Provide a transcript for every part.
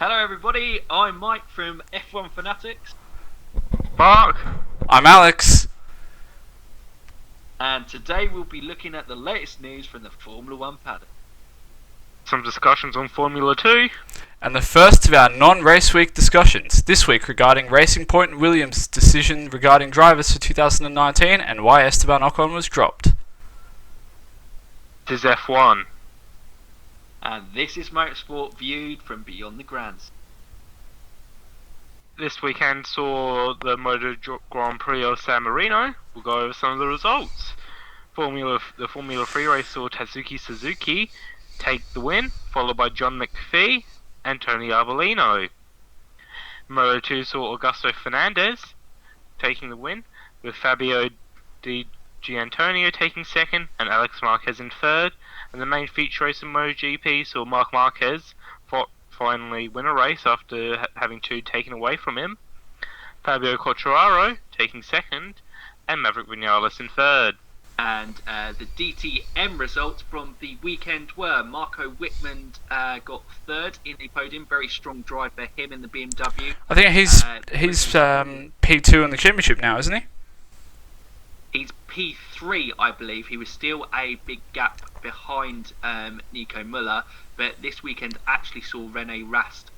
Hello everybody, I'm Mike from F1 Fanatics. Mark. I'm Alex. And today we'll be looking at the latest news from the Formula 1 paddock. Some discussions on Formula 2. And the first of our non-race week discussions, this week regarding Racing Point and Williams' decision regarding drivers for 2019 and why Esteban Ocon was dropped. This is F1. And this is motorsport viewed from Beyond the Grandstand. This weekend saw the MotoGP Grand Prix of San Marino. We'll go over some of the results. The Formula 3 race saw Tatsuki Suzuki take the win, followed by John McPhee and Tony Arbolino. Moto2 saw Augusto Fernandez taking the win, with Fabio Di Gianantonio taking second and Alex Marquez in third. And the main feature race in MotoGP saw Marc Marquez finally win a race after having two taken away from him. Fabio Quartararo taking second and Maverick Vinales in third. And the DTM results from the weekend were Marco Wittmann got third in the podium. Very strong drive for him in the BMW. I think he's P2 in the championship now, isn't he? He's P3, I believe. He was still a big gap behind Nico Müller, but this weekend actually saw Rene Rast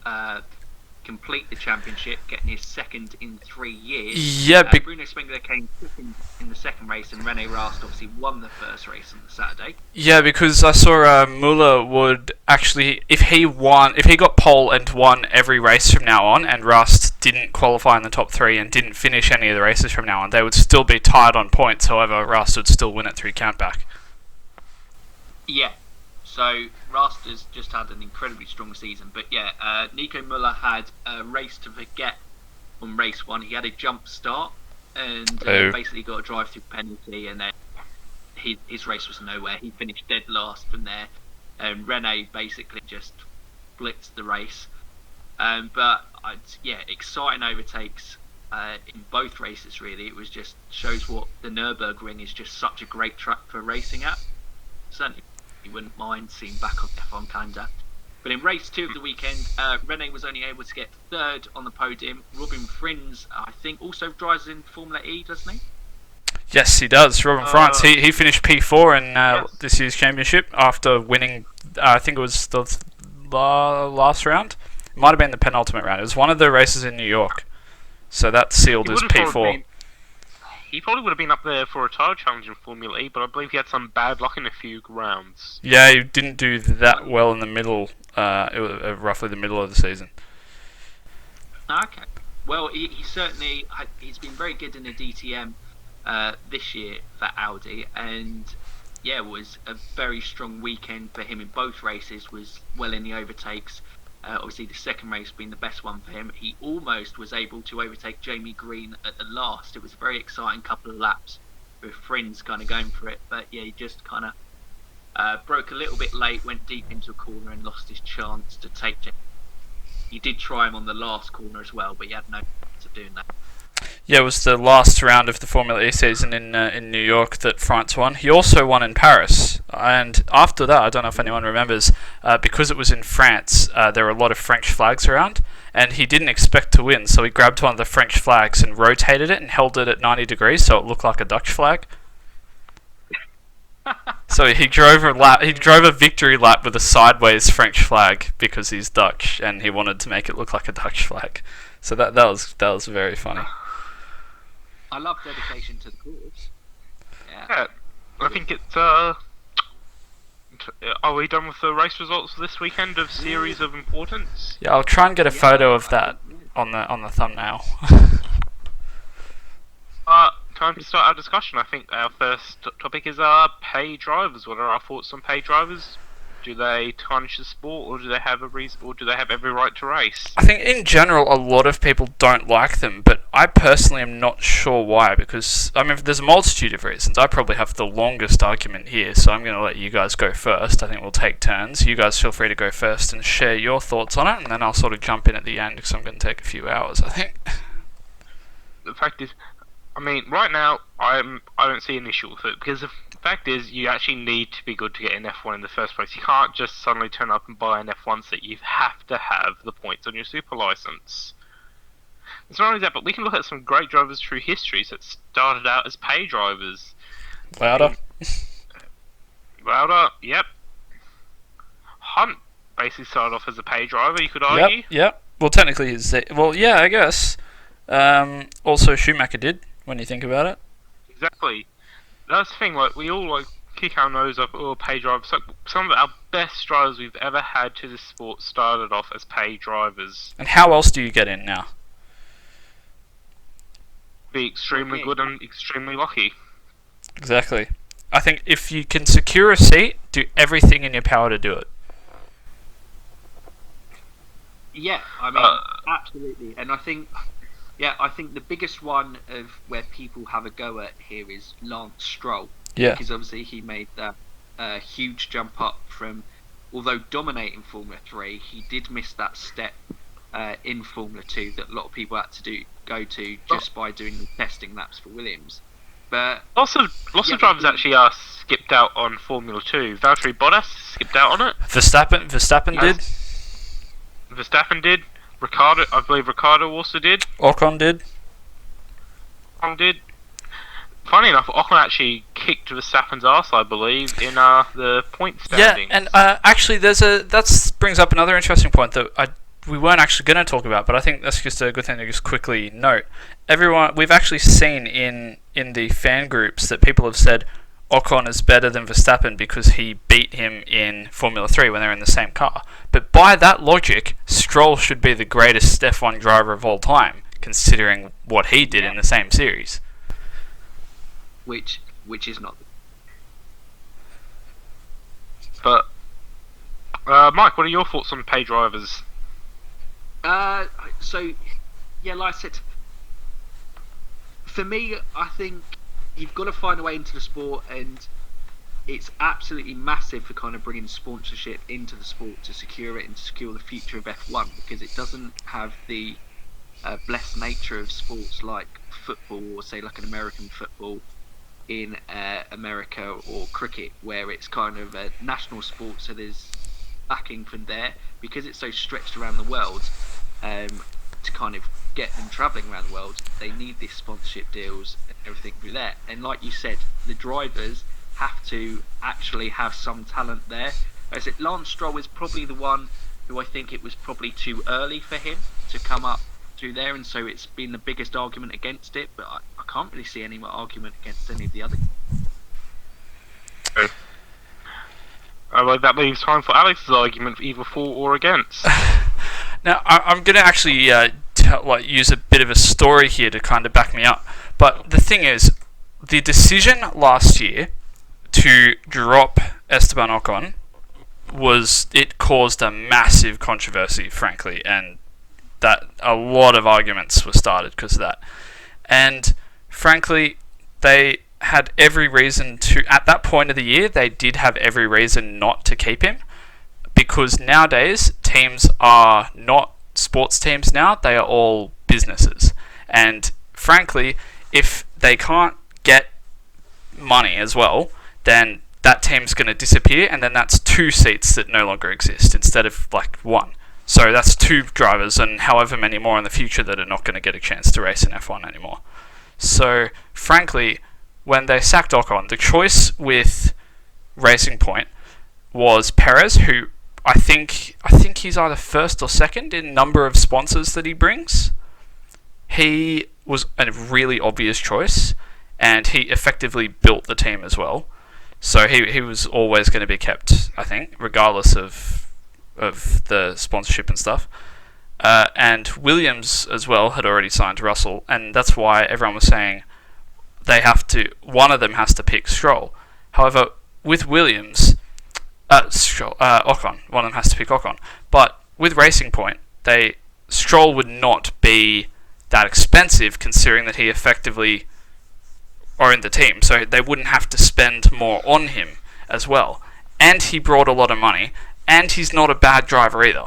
complete the championship, getting his second in 3 years. Yeah, Bruno Spengler came second in the second race, and Rene Rast obviously won the first race on the Saturday. Yeah, because I saw Müller would actually, if he got pole and won every race from now on, and Rust didn't qualify in the top 3 and didn't finish any of the races from now on, they would still be tied on points. However, Rust would still win it through countback. Yeah. So Rast has just had an incredibly strong season, but yeah, Nico Müller had a race to forget on race 1. He had a jump start and basically got a drive-through penalty, and then his race was nowhere. He finished dead last from there, and Rene basically just blitzed the race. But exciting overtakes in both races. Really, it was just shows what the Nürburgring is just such a great track for racing at. Certainly. You wouldn't mind seeing back on F1 calendar. But in race 2 of the weekend, Rene was only able to get third on the podium. Robin Frijns, I think, also drives in Formula E, doesn't he? Yes, he does. Robin Frijns. He finished P4 in this year's championship after winning, I think it was the last round. It might have been the penultimate round. It was one of the races in New York. So that sealed his P4. He probably would have been up there for a title challenge in Formula E, but I believe he had some bad luck in a few rounds. Yeah, he didn't do that well in the middle, roughly the middle of the season. Okay. Well, he's been very good in the DTM this year for Audi, and yeah, it was a very strong weekend for him in both races, was well in the overtakes. Obviously, the second race being the best one for him. He almost was able to overtake Jamie Green at the last. It was a very exciting couple of laps with Frijns kind of going for it. But yeah, he just kind of broke a little bit late, went deep into a corner and lost his chance to take Jamie. He did try him on the last corner as well, but he had no chance of doing that. Yeah, it was the last round of the Formula E season in New York that France won. He also won in Paris, and after that, I don't know if anyone remembers, because it was in France, there were a lot of French flags around, and he didn't expect to win, so he grabbed one of the French flags and rotated it and held it at 90 degrees so it looked like a Dutch flag. So he drove a victory lap with a sideways French flag because he's Dutch, and he wanted to make it look like a Dutch flag. So that was very funny. I love dedication to the cause. Yeah, I think it's. Are we done with the race results for this weekend of series of importance? Yeah, I'll try and get a photo of that on the thumbnail. Time to start our discussion. I think our first topic is pay drivers. What are our thoughts on pay drivers? Do they tarnish the sport, or do they have every right to race? I think in general a lot of people don't like them, but I personally am not sure why, because I mean there's a multitude of reasons. I probably have the longest argument here, so I'm going to let you guys go first. I think we'll take turns. You guys feel free to go first and share your thoughts on it, and then I'll sort of jump in at the end because I'm going to take a few hours, I think. The fact is, I mean, right now I don't see an issue with it because fact is, you actually need to be good to get in F1 in the first place. You can't just suddenly turn up and buy an F1 seat. You have to have the points on your super license. It's not only that, but we can look at some great drivers through history that started out as pay drivers. Lauda. Lauda, yep. Hunt basically started off as a pay driver, you could argue. Yep. Well, technically, yeah, I guess. Also, Schumacher did, when you think about it. Exactly. That's the thing, like, we all, like, kick our nose up, pay drivers. Like, some of our best drivers we've ever had to this sport started off as pay drivers. And how else do you get in now? Be extremely good and extremely lucky. Exactly. I think if you can secure a seat, do everything in your power to do it. Yeah, I mean, absolutely. And I think the biggest one of where people have a go at here is Lance Stroll. Yeah. Because obviously he made that huge jump up from, although dominating Formula 3, he did miss that step in Formula 2 that a lot of people had to go to just by doing the testing laps for Williams. But lots of drivers actually skipped out on Formula 2. Valtteri Bottas skipped out on it. Verstappen did. Verstappen did. Ricardo, I believe Ricardo also did. Ocon did. Funny enough, Ocon actually kicked Verstappen's arse, I believe, in the point standings. Yeah, and actually, that brings up another interesting point that we weren't actually going to talk about, but I think that's just a good thing to just quickly note. We've actually seen in the fan groups that people have said Ocon is better than Verstappen because he beat him in Formula 3 when they're in the same car. But by that logic, Stroll should be the greatest F1 driver of all time, considering what he did in the same series. Which is not. But Mike, what are your thoughts on pay drivers? So, yeah, like I said, for me, I think you've got to find a way into the sport, and it's absolutely massive for kind of bringing sponsorship into the sport to secure it and to secure the future of F1, because it doesn't have the blessed nature of sports like football, or say like an American football in America, or cricket, where it's kind of a national sport, so there's backing from there, because it's so stretched around the world. To kind of get them travelling around the world, they need these sponsorship deals and everything through there. And like you said, the drivers have to actually have some talent there. As it, Lance Stroll is probably the one who I think it was probably too early for him to come up through there, and so it's been the biggest argument against it. But I can't really see any more argument against any of the other. Well, that leaves time for Alex's argument, either for or against. Now, I'm going to actually use a bit of a story here to kind of back me up. But the thing is, the decision last year to drop Esteban Ocon it caused a massive controversy, frankly, and that a lot of arguments were started because of that. And frankly, they had every reason to, at that point of the year, they did have every reason not to keep him, because nowadays teams are not sports teams now, they are all businesses. And frankly, if they can't get money as well, then that team's going to disappear, and then that's 2 seats that no longer exist instead of like 1. So that's 2 drivers and however many more in the future that are not going to get a chance to race in F1 anymore. So frankly, when they sacked Ocon, the choice with Racing Point was Perez, who I think he's either first or second in number of sponsors that he brings. He was a really obvious choice, and he effectively built the team as well. So he was always going to be kept, I think, regardless of the sponsorship and stuff. And Williams as well had already signed Russell, and that's why everyone was saying one of them has to pick Stroll. However, with Williams, Ocon, one of them has to pick Ocon. But with Racing Point, Stroll would not be that expensive, considering that he effectively owned the team, so they wouldn't have to spend more on him as well. And he brought a lot of money, and he's not a bad driver either.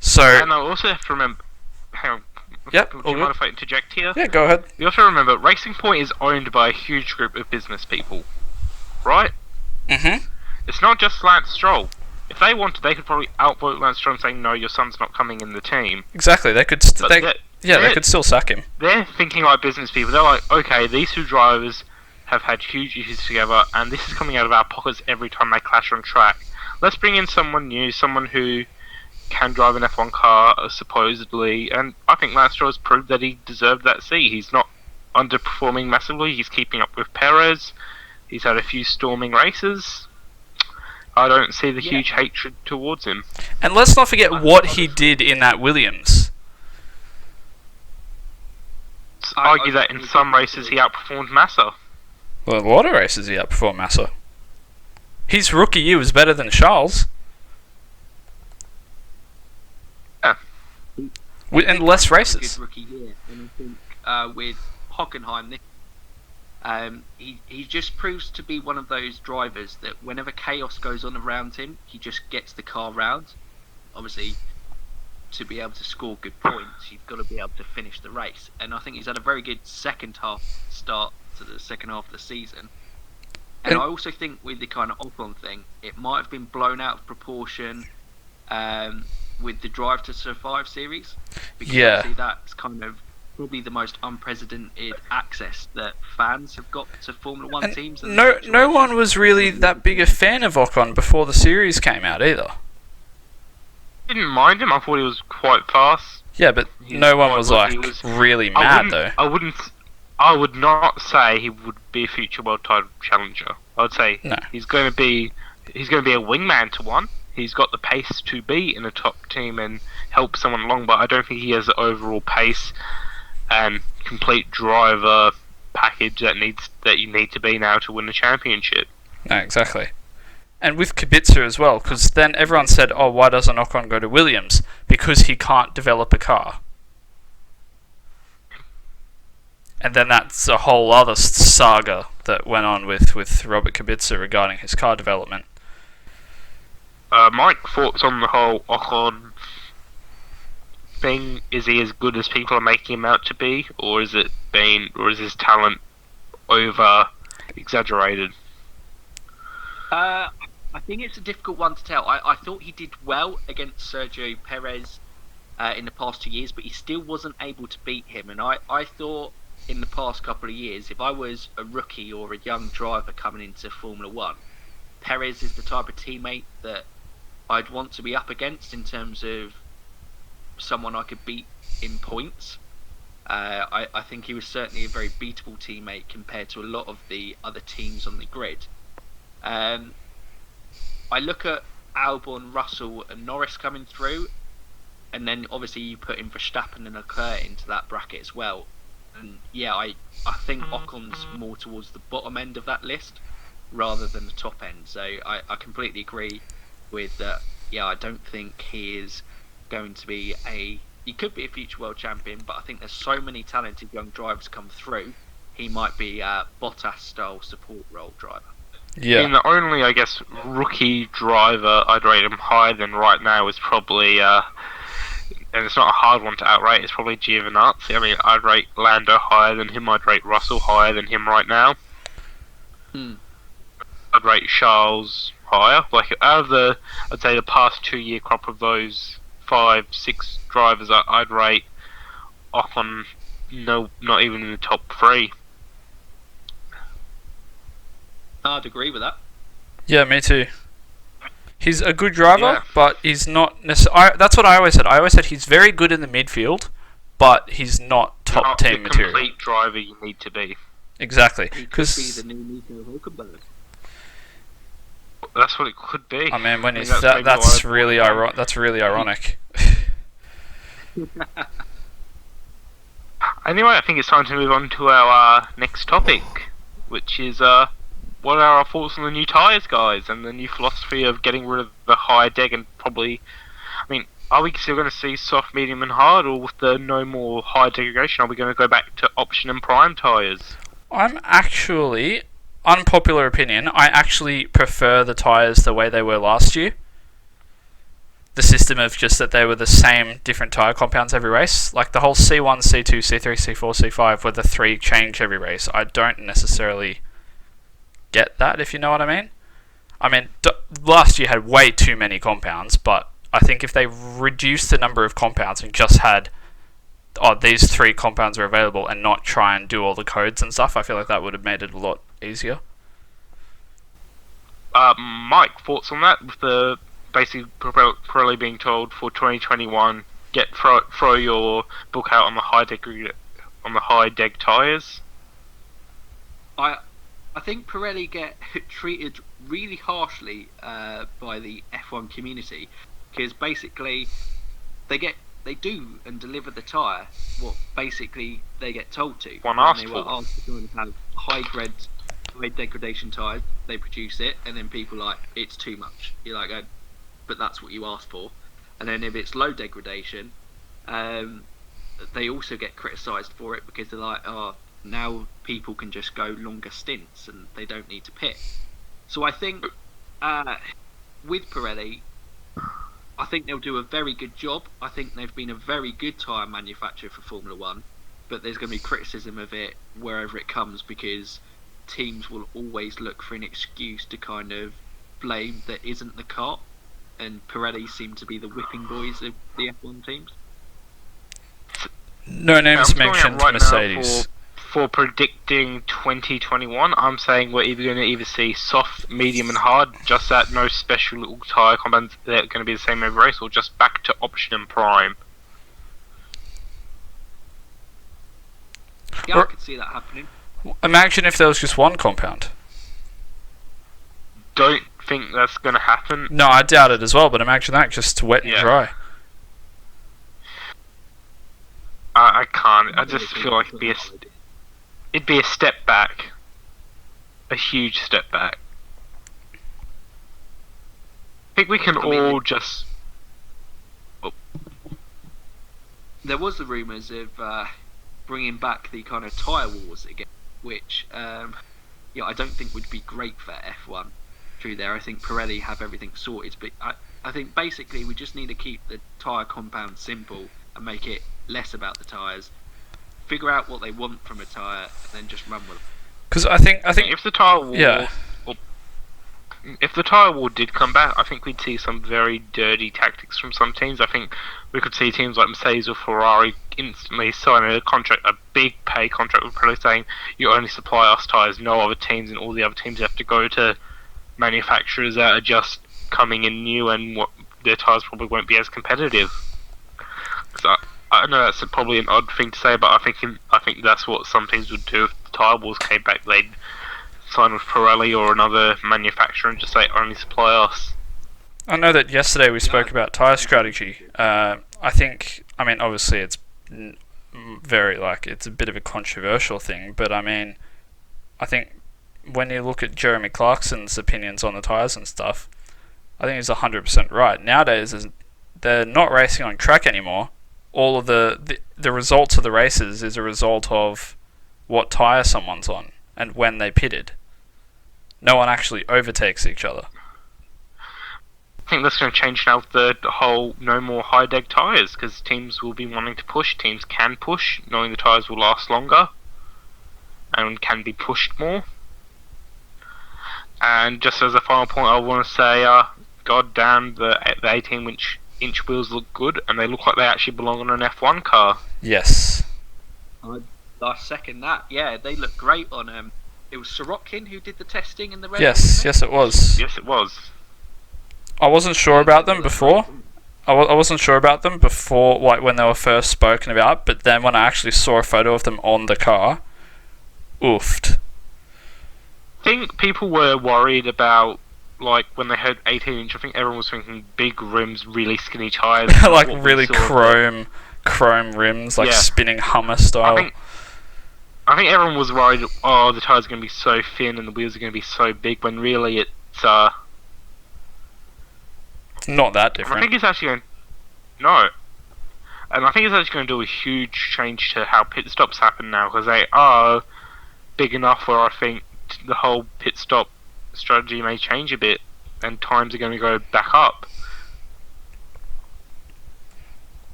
So, and I also have to remember. Hang on. Yep. Do you mind if I interject here? Yeah, go ahead. You have to remember, Racing Point is owned by a huge group of business people. right? Mm-hmm. It's not just Lance Stroll. If they wanted, they could probably outvote Lance Stroll and say, no, your son's not coming in the team. Exactly. They could. They could still sack him. They're thinking like business people. They're like, okay, these two drivers have had huge issues together, and this is coming out of our pockets every time they clash on track. Let's bring in someone new, someone who can drive an F1 car, supposedly, and I think Lance Stroll has proved that he deserved that seat. He's not underperforming massively. He's keeping up with Perez. He's had a few storming races. I don't see the huge hatred towards him. And let's not forget what he did in that Williams. Argue that in some races he outperformed Massa. Well, a lot of races he outperformed Massa. His rookie year was better than Charles. Yeah. And less races. Good rookie year, and I think with Hockenheim, he just proves to be one of those drivers that whenever chaos goes on around him, he just gets the car round. Obviously, to be able to score good points, you've got to be able to finish the race. And I think he's had a very good second half start to the second half of the season. And I also think with the kind of Ocon thing, it might have been blown out of proportion with the Drive to Survive series. Because obviously that's kind of probably the most unprecedented access that fans have got to Formula One teams. And no one was really that big a fan of Ocon before the series came out either. Didn't mind him. I thought he was quite fast. Yeah, but no one was really mad though. I would not say he would be a future world title challenger. I would say he's going to be a wingman to one. He's got the pace to be in a top team and help someone along, but I don't think he has the overall pace and complete driver package that you need to be now to win the championship. No, exactly. And with Kubica as well, because then everyone said, oh, why doesn't Ocon go to Williams? Because he can't develop a car. And then that's a whole other saga that went on with Robert Kubica regarding his car development. Mike, thoughts on the whole Ocon thing? Is he as good as people are making him out to be, or is his talent over exaggerated? I think it's a difficult one to tell. I thought he did well against Sergio Perez in the past 2 years, but he still wasn't able to beat him. And I thought in the past couple of years, if I was a rookie or a young driver coming into Formula One, Perez is the type of teammate that I'd want to be up against in terms of someone I could beat in points. I think he was certainly a very beatable teammate compared to a lot of the other teams on the grid. I look at Albon, Russell and Norris coming through, and then obviously you put in Verstappen and Leclerc into that bracket as well. And yeah, I think Ocon's more towards the bottom end of that list rather than the top end. So I completely agree with that. Yeah, I don't think he is going to be he could be a future world champion, but I think there's so many talented young drivers come through, he might be a Bottas style support role driver. Yeah. And the only, I guess, rookie driver I'd rate him higher than right now is probably, and it's not a hard one to outrate, it's probably Giovinazzi. I mean, I'd rate Lando higher than him, I'd rate Russell higher than him right now. I'd rate Charles higher. Like, out of I'd say the past 2 year crop of those 5-6 drivers, I'd rate Ocon, no, not even in the top 3. I'd agree with that. Yeah, me too. He's a good driver, but he's not necessarily... That's what I always said. I always said he's very good in the midfield, but he's not top team material. Not the complete driver you need to be. Exactly. He could be the new Nico Hulkenberg. That's what it could be. Oh man, when that's really ironic. That's really ironic. Anyway, I think it's time to move on to our next topic, which is what are our thoughts on the new tyres, guys, and the new philosophy of getting rid of the high deck and probably... I mean, are we still going to see soft, medium and hard, or with the no more high degradation, are we going to go back to option and prime tyres? I'm actually... Unpopular opinion, I actually prefer the tyres the way they were last year. The system of just that they were the same different tyre compounds every race. Like the whole C1, C2, C3, C4, C5 were the 3 change every race. I don't necessarily get that, if you know what I mean. I mean, last year had way too many compounds, but I think if they reduced the number of compounds and just had, these 3 compounds are available and not try and do all the codes and stuff, I feel like that would have made it a lot easier. Mike, thoughts on that? With the basically Pirelli being told for 2021, throw your book out on the high deg tires. I think Pirelli get treated really harshly by the F1 community, because basically they do and deliver the tyre what basically they get told to. When they were asked to have high degradation tyres, they produce it, and then people are like, it's too much. You're like, oh, but that's what you asked for. And then if it's low degradation, they also get criticised for it, because they're like, oh, now people can just go longer stints and they don't need to pit. So I think with Pirelli, I think they'll do a very good job. I think they've been a very good tyre manufacturer for Formula 1, but there's going to be criticism of it wherever it comes, because teams will always look for an excuse to kind of blame that isn't the car, and Pirelli seem to be the whipping boys of the F1 teams. No names mentioned Mercedes. For predicting 2021, I'm saying we're either going to see soft, medium and hard, just that no special little tyre compounds that are going to be the same every race, or just back to option and prime. Yeah, I could see that happening. Imagine if there was just one compound. Don't think that's going to happen. No, I doubt it as well, but imagine that, just wet and dry. I can't. I just feel like it'd be a step back. A huge step back. I think we can all just... Oh. There was the rumours of bringing back the kind of tyre wars again, which I don't think would be great for F1 through there. I think Pirelli have everything sorted, but I think basically we just need to keep the tyre compound simple and make it less about the tyres. Figure out what they want from a tyre and then just run with it. Because I think if the tyre war, if the tyre war did come back, I think we'd see some very dirty tactics from some teams. I think we could see teams like Mercedes or Ferrari instantly sign a big pay contract with Pirelli, saying you only supply us tyres, no other teams, and all the other teams have to go to manufacturers that are just coming in new, and their tyres probably won't be as competitive. Because I know that's probably an odd thing to say, but I think that's what some teams would do if the tyre wars came back. They'd sign with Pirelli or another manufacturer and just say only supply us. I know that yesterday we spoke about tyre strategy. I mean, obviously it's very, it's a bit of a controversial thing, but I mean, I think when you look at Jeremy Clarkson's opinions on the tyres and stuff, I think he's 100% right. Nowadays, they're not racing on track anymore. All of the results of the races is a result of what tyre someone's on and when they pitted. No one actually overtakes each other. I think that's going to change now with the whole no more high deg tyres, because teams will be wanting to push. Teams can push, knowing the tyres will last longer and can be pushed more. And just as a final point, I want to say, god damn, the 18-inch wheels look good, and they look like they actually belong on an F1 car. Yes. I second that. Yeah, they look great on it was Sorokin who did the testing in the Red Bull, yes it was. Yes, it was. I wasn't sure about them before. I wasn't sure about them before, when they were first spoken about, but then when I actually saw a photo of them on the car, oofed. I think people were worried about, when they heard 18-inch, I think everyone was thinking big rims, really skinny tyres. Really chrome rims, spinning Hummer style. I think everyone was worried, the tyres are going to be so thin and the wheels are going to be so big, when really it's... not that different. I think it's actually going... No. And I think it's actually going to do a huge change to how pit stops happen now, because they are big enough where I think the whole pit stop strategy may change a bit, and times are going to go back up.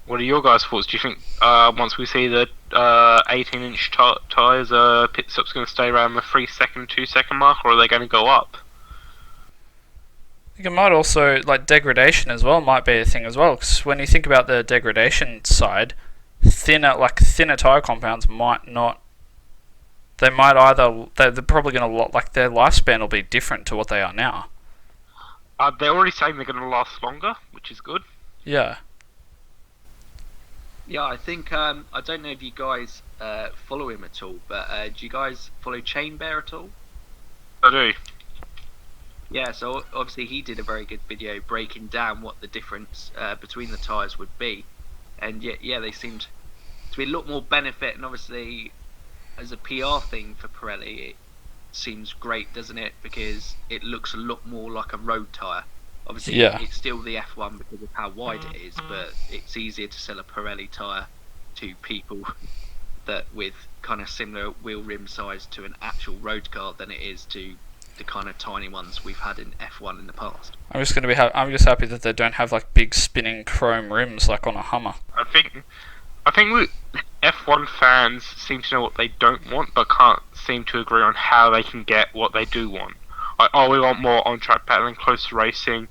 What are your guys' thoughts? Do you think once we see the 18-inch tyres, pit stop's going to stay around the 3-second, 2-second mark, or are they going to go up? I think it might also, like, degradation as well might be a thing as well, because when you think about the degradation side, thinner tyre compounds might not. They might either. They're probably going to, like, their lifespan will be different to what they are now. They're already saying they're going to last longer, which is good. Yeah. Yeah, I think I don't know if you guys follow him at all, but do you guys follow Chain Bear at all? I do. Yeah, so obviously he did a very good video breaking down what the difference between the tyres would be, and yeah, they seemed to be a lot more benefit, and obviously as a PR thing for Pirelli, it seems great, doesn't it? Because it looks a lot more like a road tyre. Obviously, Yeah. It's still the F1 because of how wide it is, but it's easier to sell a Pirelli tyre to people that with kind of similar wheel rim size to an actual road car than it is to the kind of tiny ones we've had in F1 in the past. I'm just happy that they don't have, like, big spinning chrome rims like on a Hummer. I think F1 fans seem to know what they don't want, but can't seem to agree on how they can get what they do want. Like, oh, we want more on-track battling, closer racing.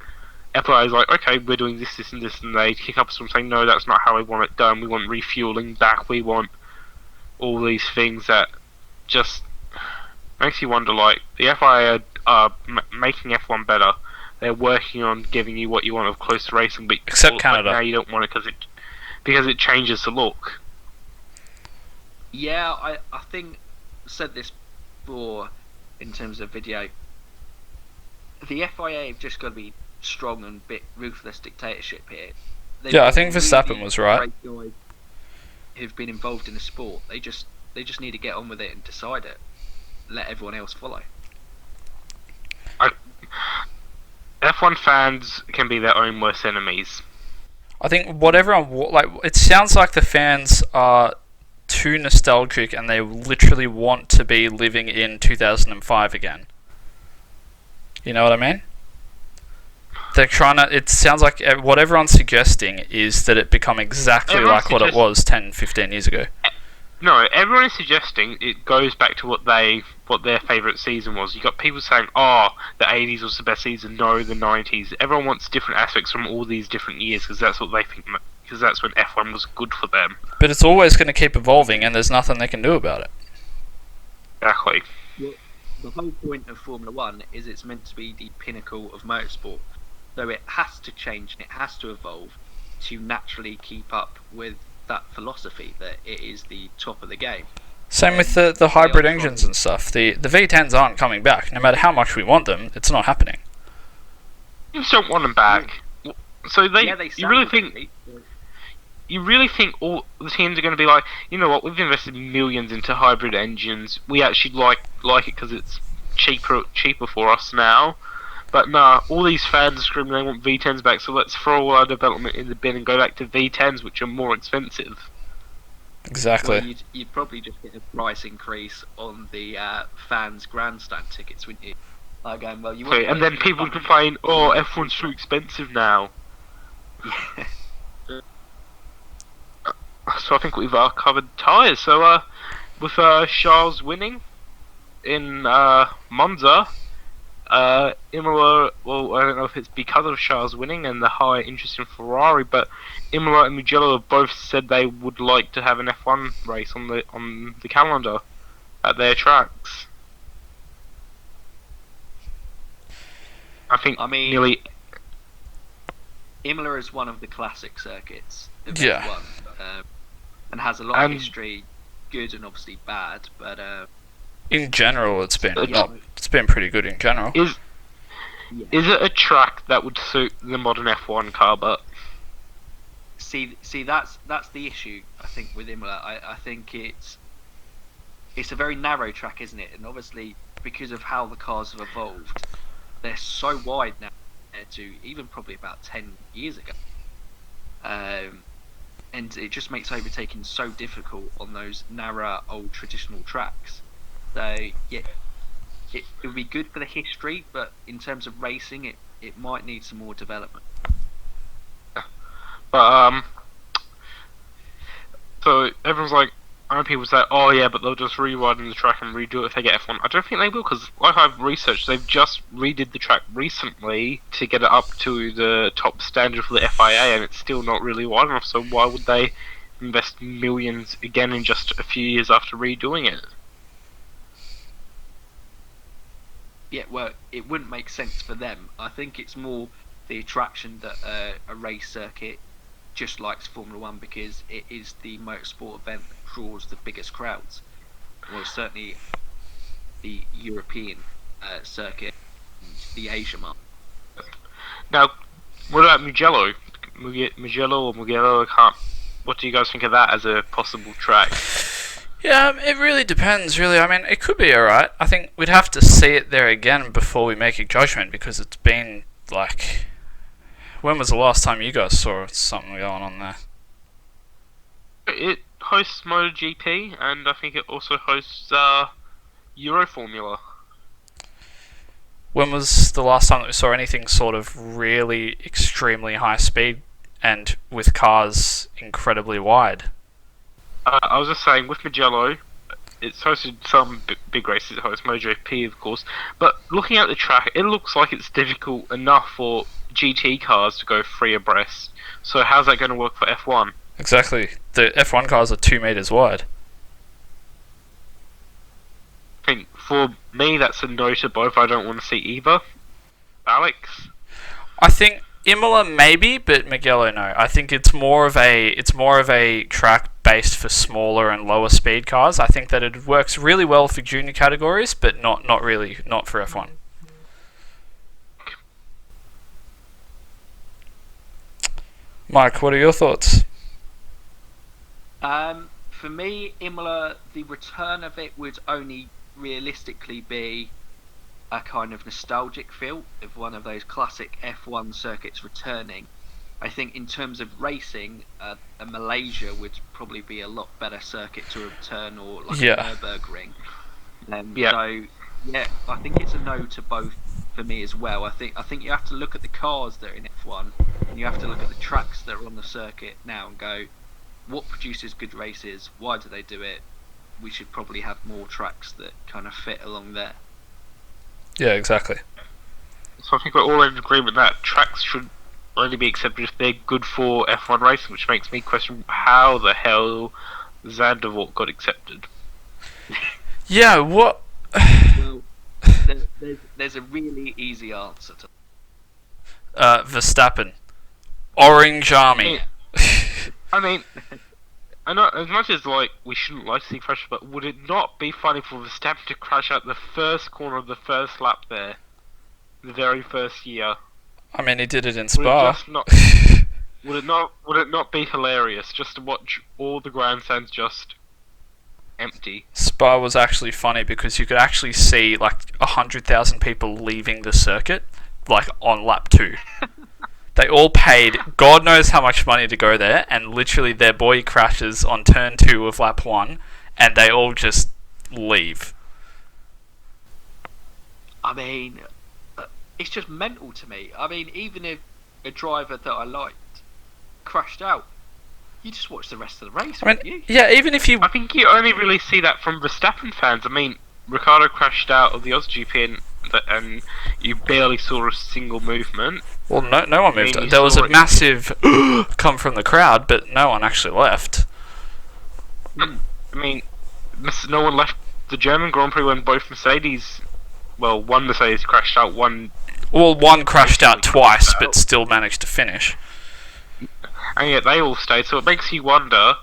FIA is like, okay, we're doing this, this, and this, and they kick up some saying, no, that's not how we want it done. We want refueling back. We want all these things that just makes you wonder. Like, the FIA are making F1 better. They're working on giving you what you want of closer racing, but Except Canada. Now you don't want it because it changes the look. Yeah, I think I said this before in terms of video. The FIA have just got to be strong and bit ruthless dictatorship here. Yeah, I think Verstappen was right. Great guys who've been involved in the sport. They just need to get on with it and decide it. Let everyone else follow. F1 fans can be their own worst enemies. I think what everyone like. It sounds like the fans are too nostalgic and they literally want to be living in 2005 again. You know what I mean? They're trying to. It sounds like what everyone's suggesting is that it become exactly like what it was 10, 15 years ago. No, everyone is suggesting it goes back to what their favourite season was. You got people saying, "Oh, the '80s was the best season." No, the '90s. Everyone wants different aspects from all these different years because that's what they think. Because that's when F1 was good for them. But it's always going to keep evolving, and there's nothing they can do about it. Exactly. Well, the whole point of Formula One is it's meant to be the pinnacle of motorsport, so it has to change and it has to evolve to naturally keep up with that philosophy that it is the top of the game. Same with the hybrid engines and stuff. The V10s aren't coming back. No matter how much we want them, it's not happening. You just don't want them back. So you really think all the teams are going to be like, you know what, we've invested millions into hybrid engines. We actually like it because it's cheaper for us now. But nah, all these fans are screaming they want V10s back, so let's throw all our development in the bin and go back to V10s, which are more expensive. Exactly. Well, you'd probably just get a price increase on the fans' grandstand tickets, wouldn't you? Like going, well, Okay, and then people complain, oh, F1's too expensive now. Yeah. So I think we've covered tyres. So with Charles winning in Monza, Imola, well, I don't know if it's because of Charles winning and the high interest in Ferrari, but Imola and Mugello have both said they would like to have an F1 race on the calendar at their tracks. I mean, nearly. Imola is one of the classic circuits of Yeah. F1, and has a lot of history, good and obviously bad, but in general, it's been pretty good in general. Is it a track that would suit the modern F1 car? But see, that's the issue. I think with Imola, I think it's a very narrow track, isn't it? And obviously, because of how the cars have evolved, they're so wide now compared to even probably about 10 years ago. And it just makes overtaking so difficult on those narrow, old traditional tracks. So yeah, it would be good for the history, but in terms of racing, it might need some more development. But So everyone's like, I know people say, oh yeah, but they'll just rewiden the track and redo it if they get F1. I don't think they will, because like I've researched, they've just redid the track recently to get it up to the top standard for the FIA, and it's still not really wide enough, so why would they invest millions again in just a few years after redoing it? Yeah, well, it wouldn't make sense for them. I think it's more the attraction that a race circuit just likes Formula One, because it is the motorsport event that draws the biggest crowds. Well, certainly the European circuit, and the Asia market. Now, what about Mugello? Mugello or Mugello? I can't. What do you guys think of that as a possible track? Yeah, it really depends, really. I mean, it could be alright. I think we'd have to see it there again before we make a judgment, because it's been, like... When was the last time you guys saw something going on there? It hosts MotoGP, and I think it also hosts Euro Formula. When was the last time that we saw anything sort of really extremely high speed and with cars incredibly wide? I was just saying, with Mugello, it's hosted some big races. It hosts MotoGP, of course. But looking at the track, it looks like it's difficult enough for GT cars to go 3 abreast. So how's that going to work for F1? Exactly. The F1 cars are 2 meters wide. I think for me, that's a no to both. I don't want to see either. Alex? I think Imola maybe, but Mugello no. I think it's more of a track based for smaller and lower speed cars. I think that it works really well for junior categories, but not for F1. Mike, what are your thoughts? For me, Imola, the return of it would only realistically be a kind of nostalgic feel of one of those classic F1 circuits returning. I think in terms of racing, a Malaysia would probably be a lot better circuit to return, or like a Nürburgring. So yeah, I think it's a no to both for me as well. I think you have to look at the cars that are in F1, and you have to look at the tracks that are on the circuit now and go, what produces good races? Why do they do it? We should probably have more tracks that kind of fit along there. Yeah, exactly. So I think we're all in agreement that tracks should only be accepted if they're good for F1 racing, which makes me question how the hell Zandvoort got accepted. Yeah, what? Well, there's a really easy answer to Verstappen. Orange Army. I mean, I know, as much as like we shouldn't like to see crashes, but would it not be funny for Verstappen to crash out the first corner of the first lap there, the very first year? I mean, he did it in Spa. Would it not be hilarious just to watch all the grandstands just empty? Spa was actually funny because you could actually see like 100,000 people leaving the circuit, like on lap 2. They all paid God knows how much money to go there, and literally their boy crashes on turn 2 of lap 1, and they all just leave. I mean, it's just mental to me. I mean, even if a driver that I liked crashed out, you just watch the rest of the race, wouldn't you? Yeah, even if you... I think you only really see that from Verstappen fans. I mean, Ricciardo crashed out of the AusGP and you barely saw a single movement. Well, no one moved. There was a massive come from the crowd, but no one actually left. I mean, no one left the German Grand Prix when both Mercedes... Well, one Mercedes crashed out, one crashed out twice, but still managed to finish. And yet they all stayed, so it makes you wonder,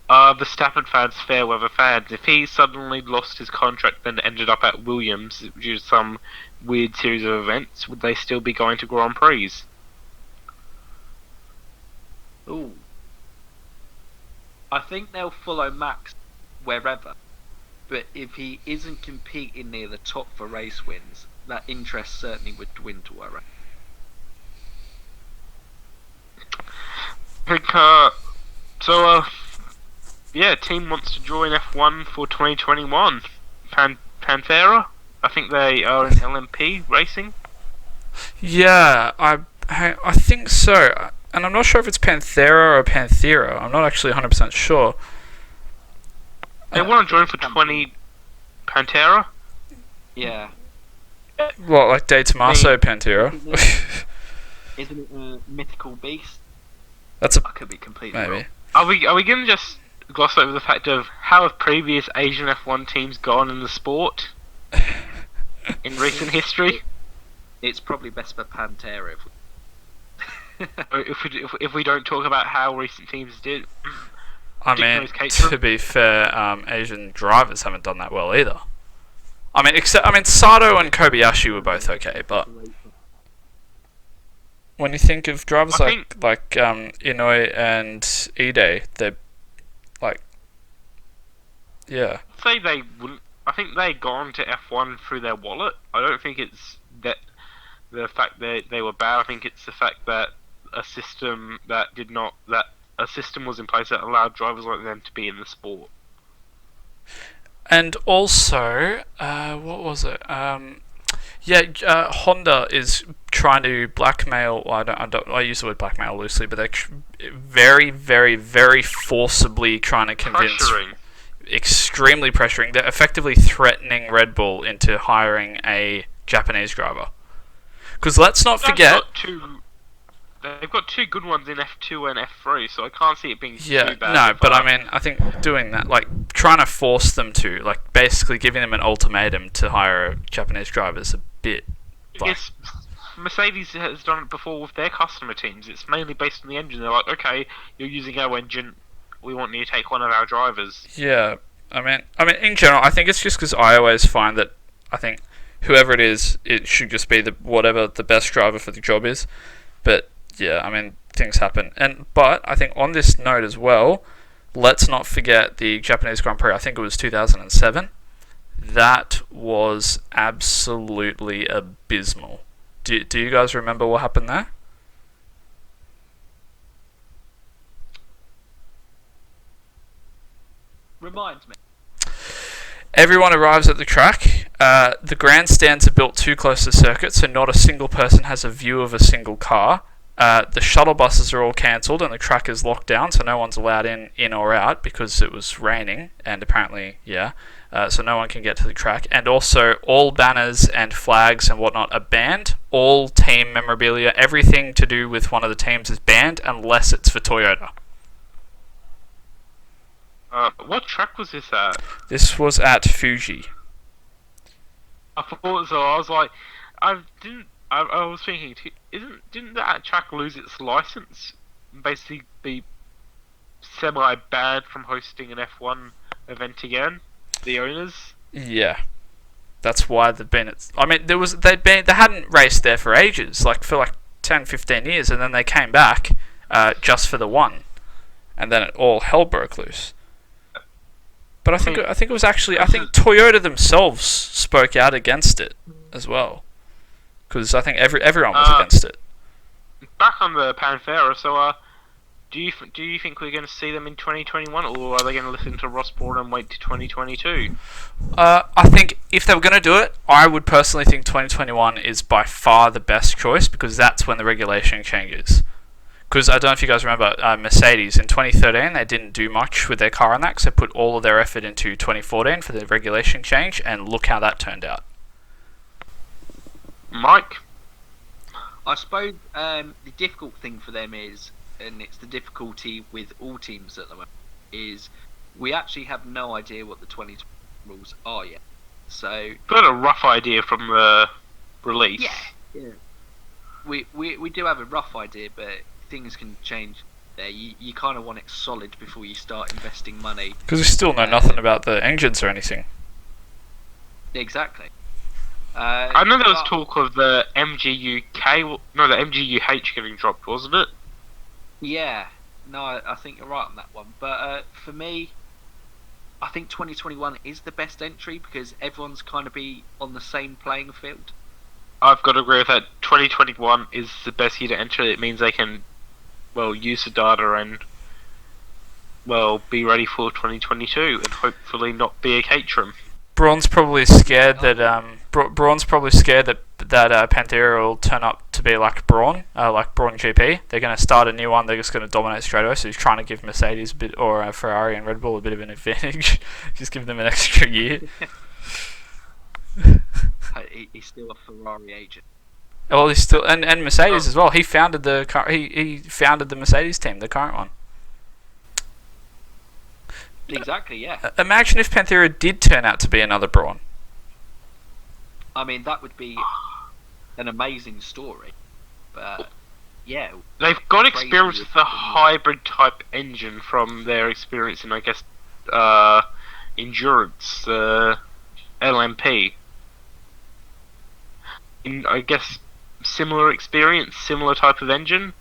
are Verstappen fans fair weather fans? If he suddenly lost his contract and ended up at Williams due to some weird series of events, would they still be going to Grand Prix? Ooh. I think they'll follow Max wherever. But if he isn't competing near the top for race wins, that interest certainly would dwindle, I reckon. Yeah, team wants to join F1 for 2021. Pantera? I think they are in LMP racing. Yeah, I think so. and I'm not sure if it's Panthera or Panthera. I'm not actually 100% sure. They want to join for 20 Pantera? Yeah. What, like De Tomaso Panthera? Isn't it a mythical beast? That's I could be completely maybe. wrong. Are we going to just gloss over the fact of how have previous Asian F1 teams gone in the sport in recent history? It's probably best for Pantera If we don't talk about how recent teams did. I mean, to be fair, Asian drivers haven't done that well either. I mean, Sato and Kobayashi were both okay, but when you think of drivers like Inouye and Ide, they're like, yeah. Say they wouldn't. I think they gone to F1 through their wallet. I don't think it's that the fact that they were bad. I think it's the fact that a system was in place that allowed drivers like them to be in the sport. And also, what was it? Honda is trying to blackmail. Well, I use the word blackmail loosely, but they're very, very, very forcibly trying to convince. Extremely pressuring. They're effectively threatening Red Bull into hiring a Japanese driver. Because let's not forget. They've got two good ones in F2 and F3, so I can't see it being too bad. No, but I mean, I think doing that, like trying to force them to, like basically giving them an ultimatum to hire a Japanese driver is a bit. Yes, Mercedes has done it before with their customer teams. It's mainly based on the engine. They're like, okay, you're using our engine, we want you to take one of our drivers. Yeah, I mean, in general, I think it's just because I always find that I think whoever it is, it should just be whatever the best driver for the job is, but. Yeah, I mean, things happen. But I think on this note as well, let's not forget the Japanese Grand Prix. I think it was 2007. That was absolutely abysmal. Do you guys remember what happened there? Reminds me. Everyone arrives at the track. The grandstands are built too close to the circuit, so not a single person has a view of a single car. The shuttle buses are all cancelled and the track is locked down, so no one's allowed in or out because it was raining, and apparently, so no one can get to the track. And also, all banners and flags and whatnot are banned. All team memorabilia, everything to do with one of the teams is banned unless it's for Toyota. What track was this at? This was at Fuji. I thought so. I was like, I was thinking, didn't that track lose its license? Basically, be semi-banned from hosting an F1 event again. The owners. Yeah, that's why they've been. I mean, they hadn't raced there for ages, for 10, 15 years, and then they came back just for the one, and then all hell broke loose. But I think it was actually Toyota themselves spoke out against it as well. Because I think everyone was against it. Back on the Panthera, so do you think we're going to see them in 2021, or are they going to listen to Ross Brawn and wait to 2022? I think if they were going to do it, I would personally think 2021 is by far the best choice, because that's when the regulation changes. Because I don't know if you guys remember, Mercedes in 2013, they didn't do much with their car on that, because they put all of their effort into 2014 for the regulation change, and look how that turned out. Mike? I suppose the difficult thing for them is, and it's the difficulty with all teams at the moment, is we actually have no idea what the 2020 rules are yet. So got a rough idea from the release. Yeah. We do have a rough idea, but things can change there. You kind of want it solid before you start investing money. Because we still know nothing about the engines or anything. Exactly. I know there was talk of the the MGUH getting dropped, wasn't it? Yeah, no, I think you're right on that one. But for me, I think 2021 is the best entry because everyone's kind of be on the same playing field. I've got to agree with that. 2021 is the best year to enter. It means they can, use the data and, be ready for 2022 and hopefully not be a Caterham. Braun's probably scared that Pantera will turn up to be like Brawn GP. They're going to start a new one. They're just going to dominate straight away. So he's trying to give Mercedes a bit, or Ferrari and Red Bull a bit of an advantage. Just give them an extra year. He's still a Ferrari agent. Well, he's still and Mercedes as well. He founded he founded the Mercedes team, the current one. Exactly, yeah. Imagine if Panthera did turn out to be another Brawn. I mean, that would be an amazing story. But yeah, they've got experience with the hybrid type engine from their experience in, I guess, endurance, LMP. In, I guess, similar experience, similar type of engine.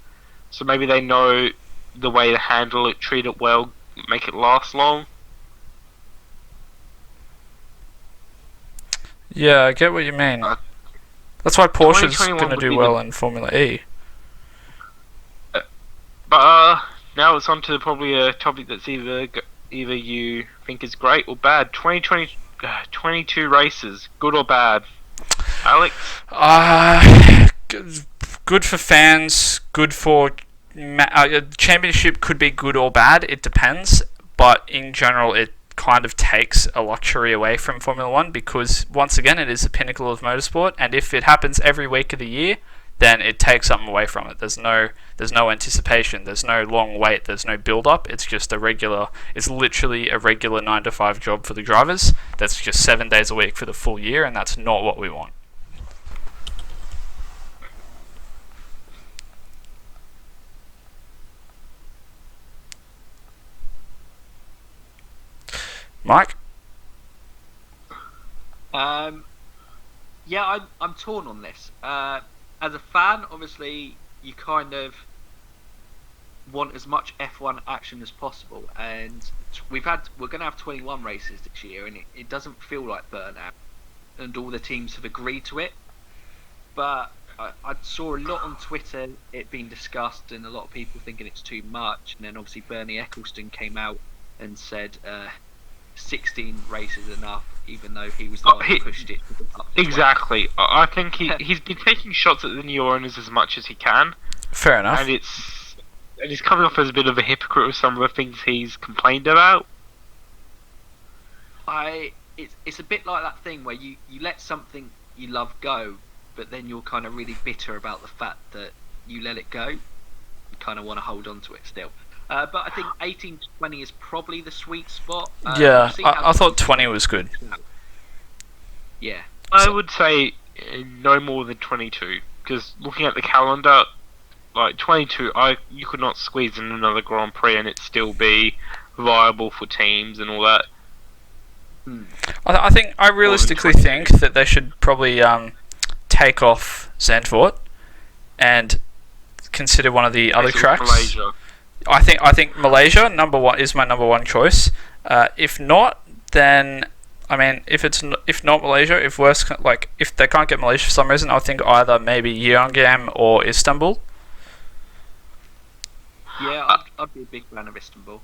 So maybe they know the way to handle it, treat it well, make it last long. Yeah, I get what you mean. That's why Porsche's going to do well in Formula E. But now it's on to probably a topic that's either you think is great or bad. 22 races, good or bad? Alex? Good for fans, good for... championship could be good or bad, it depends. But in general, it kind of takes a luxury away from Formula 1 because, once again, it is the pinnacle of motorsport, and if it happens every week of the year, then it takes something away from it. There's no anticipation, there's no long wait, there's no build-up. It's just it's literally a regular 9-to-5 job for the drivers. That's just 7 days a week for the full year, and that's not what we want. Mike? Yeah, I'm torn on this. As a fan, obviously, you kind of want as much F1 action as possible, and we're going to have 21 races this year, and it doesn't feel like burnout, and all the teams have agreed to it. But I saw a lot on Twitter it being discussed, and a lot of people thinking it's too much. And then obviously Bernie Ecclestone came out and said 16 races enough, even though he was the one who pushed it to the top. Exactly. I think he's been taking shots at the new owners as much as he can. Fair enough. And he's coming off as a bit of a hypocrite with some of the things he's complained about. It's a bit like that thing where you let something you love go, but then you're kind of really bitter about the fact that you let it go. You kind of want to hold on to it still. But I think 18 to 20 is probably the sweet spot. Yeah, I thought 20 was good. Yeah. I would say no more than 22, because looking at the calendar, like 22, you could not squeeze in another Grand Prix and it still be viable for teams and all that. I realistically think that they should probably take off Zandvoort and consider one of the other tracks. Malaysia. I think Malaysia is my number one choice. If not, then if not Malaysia, if they can't get Malaysia for some reason, I think either maybe Yeongam or Istanbul. Yeah, I'd be a big fan of Istanbul.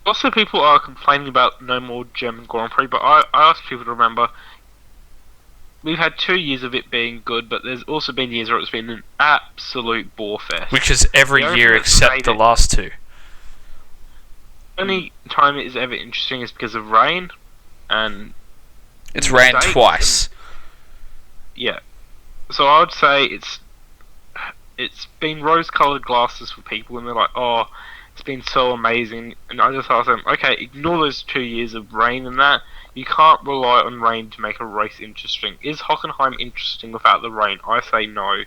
Also, people are complaining about no more German Grand Prix, but I ask people to remember we've had 2 years of it being good, but there's also been years where it's been an absolute bore fest. Which is every year except the last two. The only time it is ever interesting is because of rain, and it's rained twice. Yeah, so I would say it's been rose-coloured glasses for people, and they're like, oh, it's been so amazing, and I just ask them, okay, ignore those 2 years of rain and that. You can't rely on rain to make a race interesting. Is Hockenheim interesting without the rain? I say no.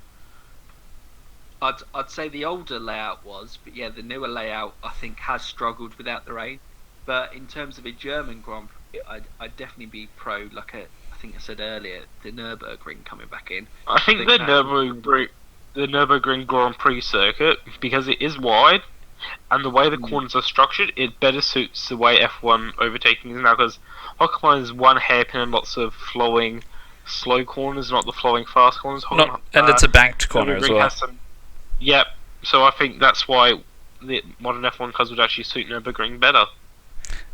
I'd say the older layout was, but yeah, the newer layout I think has struggled without the rain. But in terms of a German Grand Prix, I'd definitely be pro, like I think I said earlier, the Nürburgring coming back in. I think the Nürburgring Grand Prix circuit, because it is wide, and the way the corners are structured, it better suits the way F1 overtaking is now, because Hockenheim is one hairpin and lots of flowing slow corners, not the flowing fast corners. And it's a banked corner as well. Yep, so I think that's why the modern F1 cars would actually suit Nürburgring better.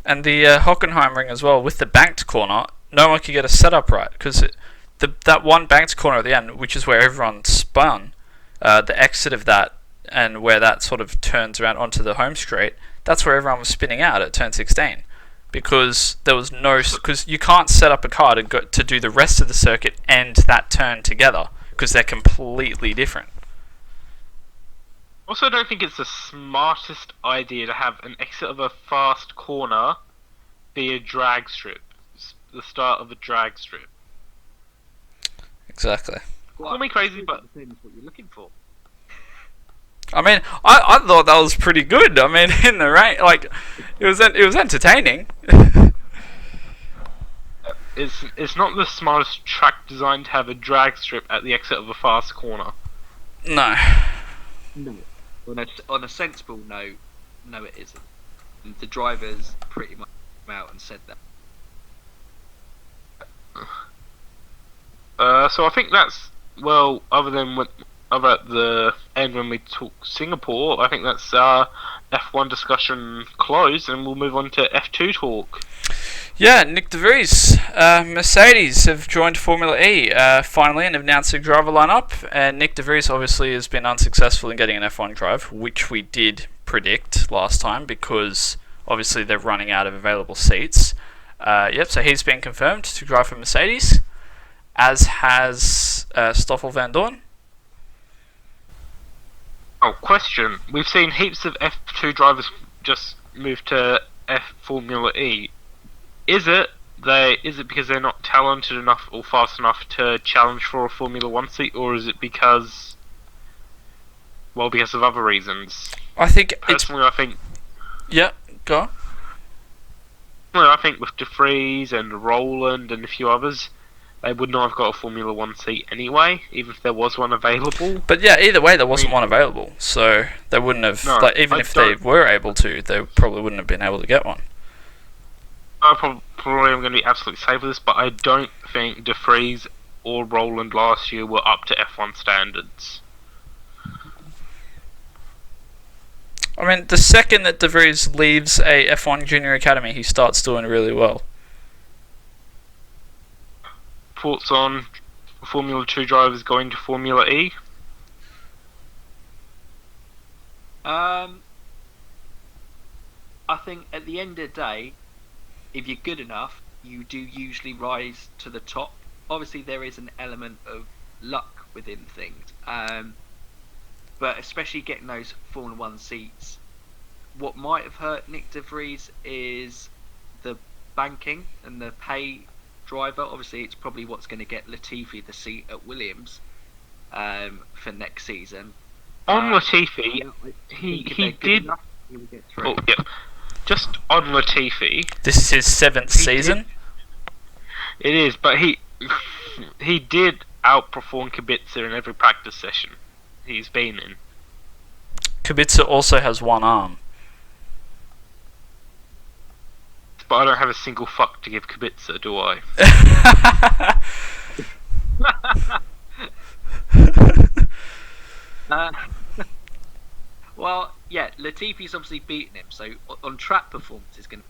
And the Hockenheim ring as well, with the banked corner, no one can get a setup right, because that one banked corner at the end, which is where everyone spun, the exit of that, and where that sort of turns around onto the home straight, that's where everyone was spinning out at turn 16. Because there was because you can't set up a car to do the rest of the circuit and that turn together, because they're completely different. Also, I don't think it's the smartest idea to have an exit of a fast corner be a drag strip. The start of a drag strip. Exactly. Well, Call me crazy, but the same as what you're looking for. I mean, I thought that was pretty good. I mean, in the rain, like, it was entertaining. it's not the smartest track design to have a drag strip at the exit of a fast corner. No. No. On a sensible note, no, it isn't. The drivers pretty much came out and said that. So I think that's, well, other at the end when we talk Singapore, I think that's F1 discussion closed, and we'll move on to F2 talk. Yeah, Nick De Vries, Mercedes have joined Formula E finally and have announced their driver lineup. And Nick De Vries obviously has been unsuccessful in getting an F1 drive, which we did predict last time because obviously they're running out of available seats. So he's been confirmed to drive for Mercedes, as has Stoffel van Dorn. Oh, question. We've seen heaps of F2 drivers just move to Formula E. Is it because they're not talented enough or fast enough to challenge for a Formula 1 seat, or is it because of other reasons? I think personally, I think. Yeah, go on. Well, I think with De Vries and Roland and a few others, they would not have got a Formula 1 seat anyway, even if there was one available. But yeah, either way, there wasn't one available, so they wouldn't have. Even if they were able to, they probably wouldn't have been able to get one. I probably am going to be absolutely safe with this, but I don't think De Vries or Roland last year were up to F1 standards. I mean, the second that De Vries leaves a F1 Junior Academy, he starts doing really well. Thoughts on Formula 2 drivers going to Formula E? I think at the end of the day, if you're good enough, you do usually rise to the top. Obviously, there is an element of luck within things, but especially getting those Formula 1 seats. What might have hurt Nick De Vries is the banking and the pay driver. Obviously, it's probably what's going to get Latifi the seat at Williams for next season. On Latifi, he did. Enough, he will get through. Oh, yeah. Just on Latifi. This is his 7th season. It is, but he did outperform Kubica in every practice session he's been in. Kubica also has one arm. But I don't have a single fuck to give Kubica, do I? Well, yeah, Latifi's obviously beaten him, so on track performance is going to...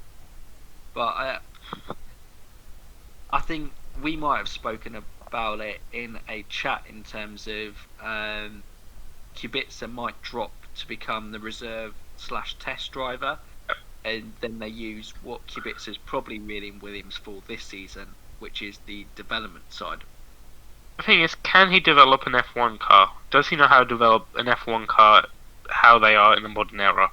But I think we might have spoken about it in a chat in terms of Kubica might drop to become the reserve/test driver, and then they use what Kubica's probably really in Williams for this season, which is the development side. The thing is, can he develop an F1 car? Does he know how to develop an F1 car, how they are in the modern era?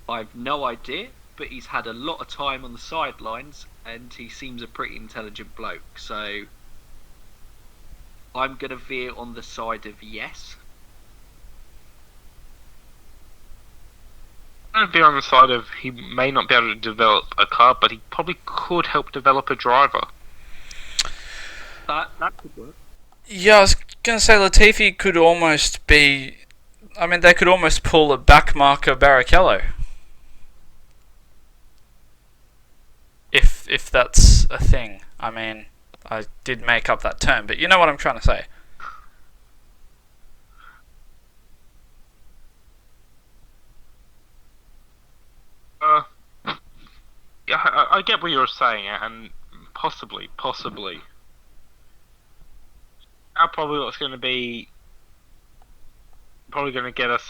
I've no idea, but he's had a lot of time on the sidelines, and he seems a pretty intelligent bloke, so I'm going to veer on the side of yes. I'm going to be on the side of he may not be able to develop a car, but he probably could help develop a driver. That could work. Yeah, I was going to say Latifi could almost be... I mean, they could almost pull a backmarker Barrichello. If that's a thing. I mean, I did make up that term, but you know what I'm trying to say. Yeah, I get what you're saying, and possibly, probably what's going to be probably going to get us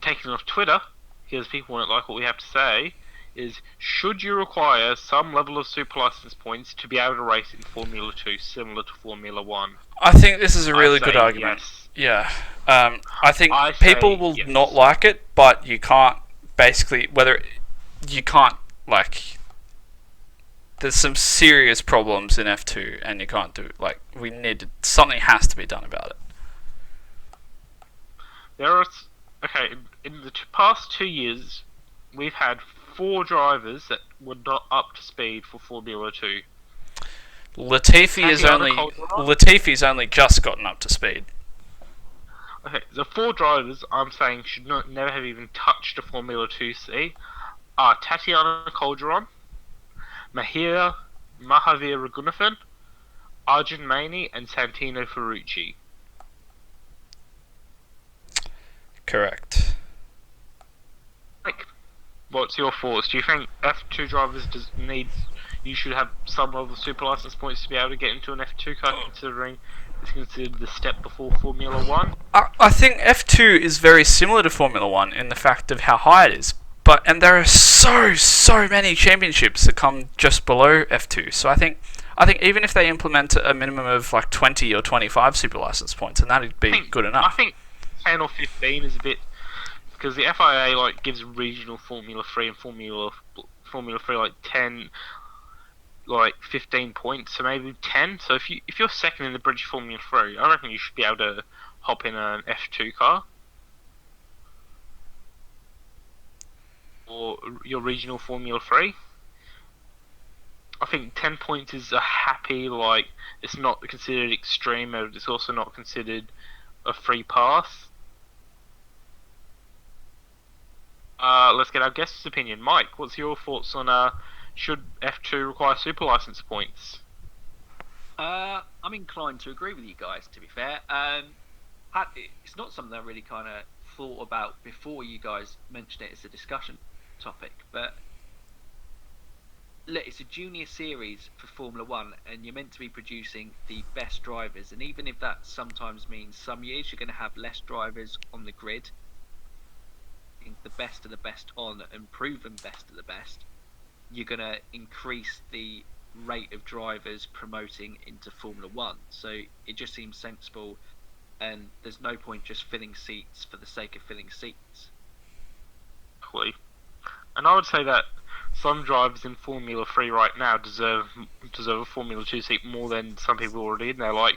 taken off Twitter because people won't like what we have to say. Is should you require some level of super license points to be able to race in Formula 2, similar to Formula 1? I think this is a really good argument. Yes. Yeah. I think people will not like it, but you can't there's some serious problems in F2 and you can't do it. Something has to be done about it. In the past 2 years, we've had 4 drivers that were not up to speed for Formula 2. Latifi's only just gotten up to speed. Okay, the 4 drivers I'm saying should never have even touched a Formula 2 seat are Tatiana Calderon, Mahavir Raghunathan, Arjun Maini, and Santino Ferrucci. Correct. What's your thoughts? Do you think F2 drivers you should have some level of super license points to be able to get into an F2 car, considering it's considered the step before Formula 1? I think F2 is very similar to Formula 1 in the fact of how high it is. And there are so many championships that come just below F2. So I think even if they implement a minimum of 20 or 25 super license points, and that'd be good enough. I think 10 or 15 is a bit, because the FIA gives regional Formula 3 and Formula 3 10, 15 points, so maybe 10. So if you're second in the British Formula 3, I reckon you should be able to hop in an F2 car. Or your regional Formula 3. I think 10 points is a happy, it's not considered extreme, but it's also not considered a free pass. Let's get our guest's opinion. Mike, what's your thoughts on should F2 require super license points? I'm inclined to agree with you guys, to be fair. It's not something I really kind of thought about before you guys mentioned it as a discussion topic, but look, it's a junior series for Formula 1 and you're meant to be producing the best drivers, and even if that sometimes means some years you're going to have less drivers on the grid, the best of the best on and proven best of the best, you're going to increase the rate of drivers promoting into Formula 1. So it just seems sensible, and there's no point just filling seats for the sake of filling seats. And I would say that some drivers in Formula 3 right now deserve a Formula 2 seat more than some people already in there. The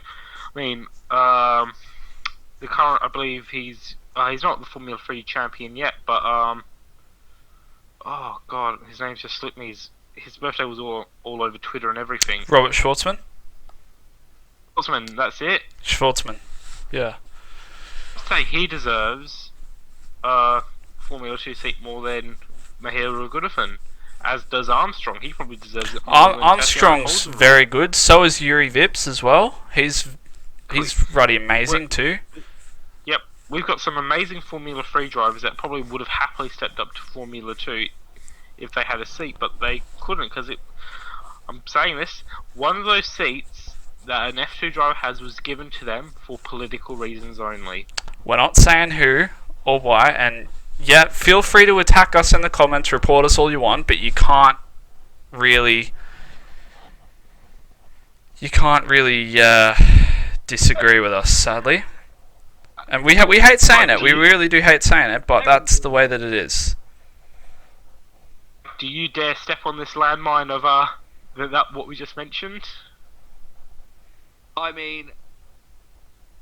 current, I believe he's not the Formula 3 champion yet, but oh god, his name just slipped me. His birthday was all over Twitter and everything. Robert Schwartzman? Schwartzman, that's it. Schwartzman, yeah. I'd say he deserves Formula 2 seat more than Mahavir Raghunathan, as does Armstrong. He probably deserves it more. Armstrong's very good. So is Yuri Vips as well. He's bloody amazing too. Yep, we've got some amazing Formula 3 drivers that probably would have happily stepped up to Formula 2 if they had a seat, but they couldn't because I'm saying this, one of those seats that an F2 driver has was given to them for political reasons only. We're not saying who or why, and yeah, feel free to attack us in the comments, report us all you want, but you can't really disagree with us, sadly. And we hate saying it. We really do hate saying it, but that's the way that it is. Do you dare step on this landmine of what we just mentioned? I mean,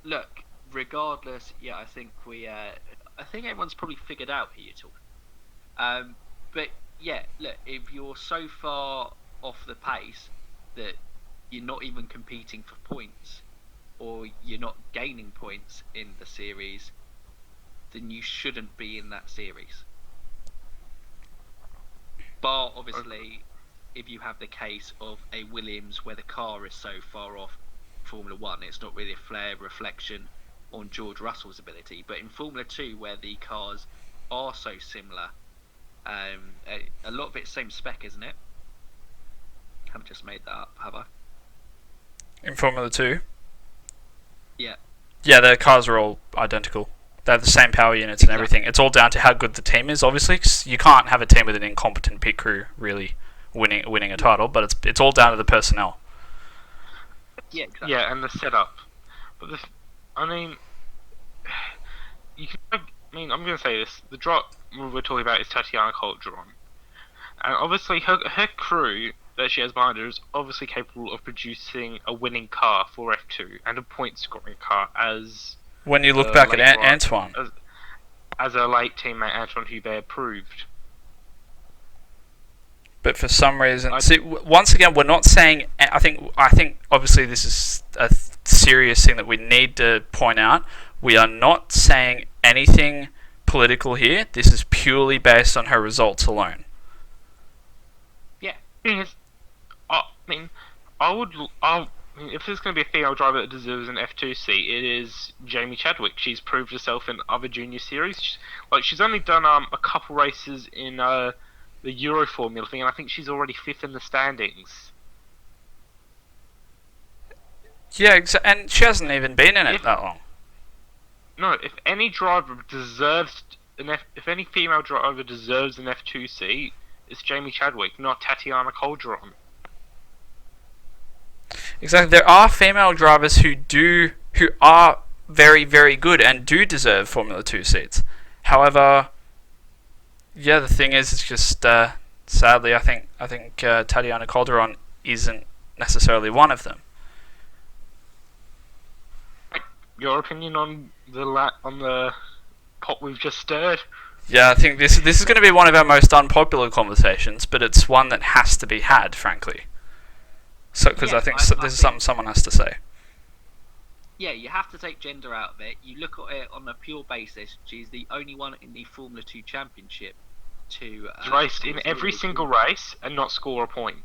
look, regardless, yeah, I think I think everyone's probably figured out who you're talking. But yeah, look, if you're so far off the pace that you're not even competing for points, or you're not gaining points in the series, then you shouldn't be in that series. Bar, obviously, if you have the case of a Williams where the car is so far off Formula 1, it's not really a fair reflection on George Russell's ability. But in Formula 2, where the cars are so similar, A lot of it's same spec, isn't it? I haven't just made that up, have I? In Formula 2? Yeah. Yeah, the cars are all identical. They have the same power units and everything. It's all down to how good the team is, obviously, 'cause you can't have a team with an incompetent pit crew really winning a title, but it's all down to the personnel. Yeah, exactly. Yeah, and the setup. But you can. I'm going to say this. The drop we're talking about is Tatiana Calderon, and obviously her crew that she has behind her is obviously capable of producing a winning car for F2 and a point-scoring car as. When you look back at Antoine, as a late teammate Antoine Hubert proved. but for some reason, once again, we're not saying. I think obviously this is a serious thing that we need to point out. We are not saying anything political here. This is purely based on her results alone. Yeah. If there's going to be a female driver that deserves an F2 seat, it is Jamie Chadwick. She's proved herself in other junior series. She's only done a couple races in the Euro Formula thing, and I think she's already 5th in the standings. Yeah, and she hasn't even been in it that long. No, if any driver deserves if any female driver deserves an F2 seat, it's Jamie Chadwick, not Tatiana Calderon. Exactly. There are female drivers who are very, very good and do deserve Formula 2 seats. However, yeah, the thing is, it's just sadly, I think Tatiana Calderon isn't necessarily one of them. Your opinion on the pot we've just stirred? Yeah, I think this is going to be one of our most unpopular conversations, but it's one that has to be had, frankly. So, because I think this is something someone has to say. Yeah, you have to take gender out of it. You look at it on a pure basis. She's the only one in the Formula 2 Championship to raced in every single race and not score a point.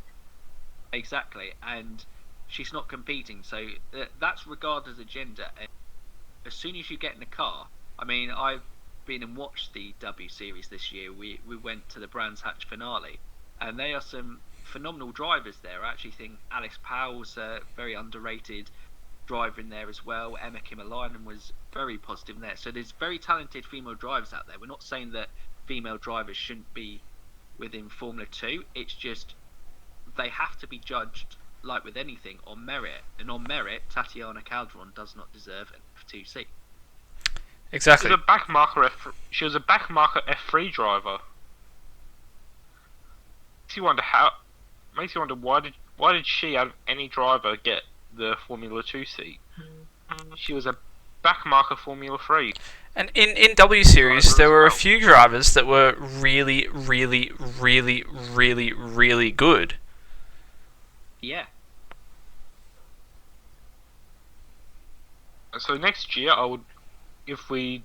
Exactly, and she's not competing. So that's regardless of gender. As soon as you get in the car, I mean, I've been and watched the W Series this year. We went to the Brands Hatch finale, and there are some phenomenal drivers there. I actually think Alice Powell's a very underrated driver in there as well. Emma Kimalainen was very positive in there. So there's very talented female drivers out there. We're not saying that female drivers shouldn't be within Formula 2. It's just they have to be judged, like with anything, on merit. And on merit, Tatiana Calderon does not deserve an F2 seat. Exactly. She was a backmarker F3 driver. Makes you wonder why did she, out of any driver, get the Formula 2 seat? She was a backmarker Formula 3. And in W Series, there were a few drivers that were really, really, really, really, really good. Yeah. So next year, if we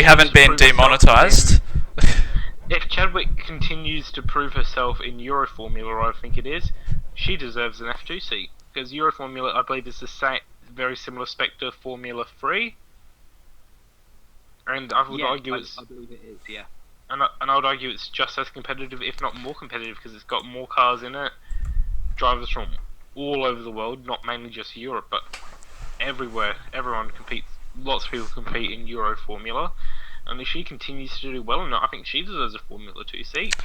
haven't been demonetized. If Chadwick continues to prove herself in Euro Formula, I think it is, she deserves an F2 seat. Because Euro Formula, I believe, is the same, very similar spec to Formula 3. And I would argue I believe it is, yeah. And I would argue it's just as competitive, if not more competitive, because it's got more cars in it. Drivers from all over the world, not mainly just Europe, but everywhere. Everyone competes. Lots of people compete in Euro Formula. And if she continues to do well enough, I think she deserves a Formula 2 seat.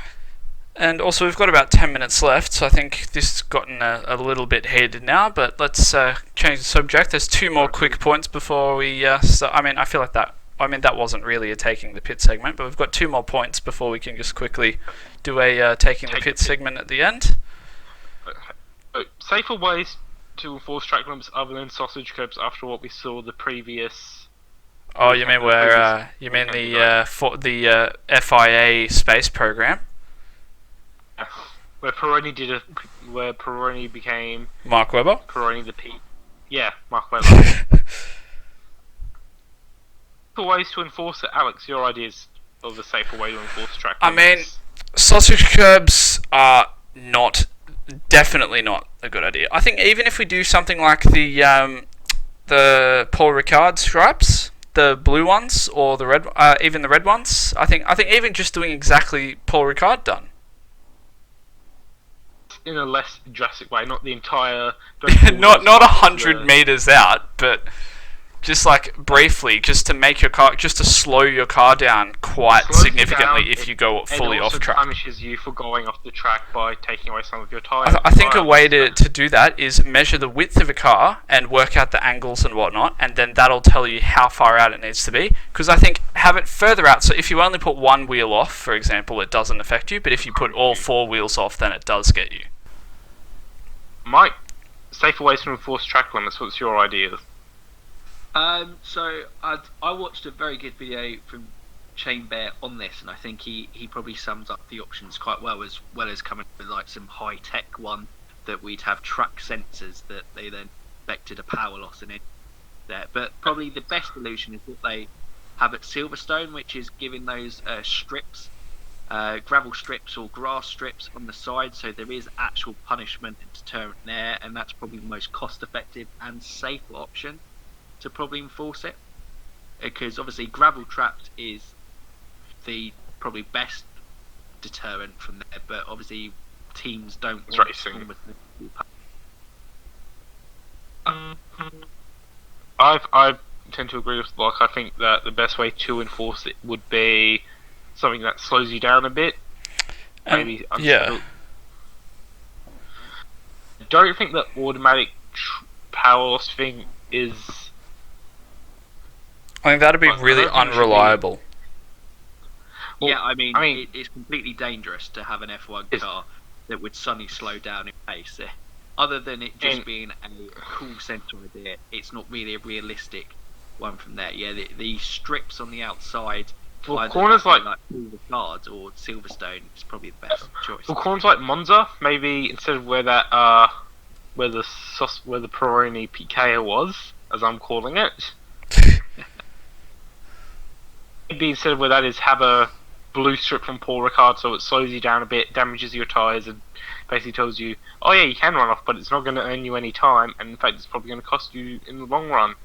And also, we've got about 10 minutes left, so I think this has gotten a little bit heated now, but let's change the subject. There's two more quick points before we start. I mean, I feel like that wasn't really a taking the pit segment, but we've got two more points before we can just quickly do a taking the pit segment at the end. Safer ways to enforce track limits other than sausage curbs after what we saw the previous... Oh, you mean the FIA space program? Where Pironi became... Mark Webber? Pironi the P. Yeah, Mark Webber. Ways to enforce it. Alex, your ideas of a safer way to enforce track limits? I mean, sausage curbs are definitely not a good idea. I think even if we do something like the Paul Ricard stripes, the blue ones or the red, even the red ones. I think even just doing exactly Paul Ricard done. In a less drastic way, not the entire. not 100 meters out, but just like briefly, just to make your car, just to slow your car down quite significantly if you go fully off track. It also punishes you for going off the track by taking away some of your tyres. I think a way to do that is measure the width of a car and work out the angles and whatnot, and then that'll tell you how far out it needs to be. Because I think have it further out, so if you only put one wheel off, for example, it doesn't affect you, but if you put all 4 wheels off, then it does get you. Mike, safer ways to enforce track limits, what's your ideas? So I watched a very good video from Shane Bear on this, and I think he probably sums up the options quite well as coming up with like some high tech one that we'd have track sensors that they then detected a power loss in it there. But probably the best solution is what they have at Silverstone, which is giving those strips, gravel strips or grass strips on the side, so there is actual punishment and deterrent there, and that's probably the most cost effective and safer option to probably enforce it, because obviously gravel trapped is the probably best deterrent from there, but obviously teams don't it's want racing. I tend to agree with Locke. I think that the best way to enforce it would be something that slows you down a bit. Maybe yeah. I don't think that automatic power loss thing is. I think that'd be really unreliable. Yeah, I mean it's completely dangerous to have an F1 car that would suddenly slow down in pace. Other than it just being a cool sensor idea, it's not really a realistic one from there. Yeah, the strips on the outside, well, corners like the cards or Silverstone is probably the best choice. Well, corners like Monza, maybe instead of where that where the Peroni PK was, as I'm calling it. Maybe instead of where that is, have a blue strip from Paul Ricard so it slows you down a bit, damages your tyres, and basically tells you, oh yeah, you can run off, but it's not going to earn you any time, and in fact it's probably going to cost you in the long run.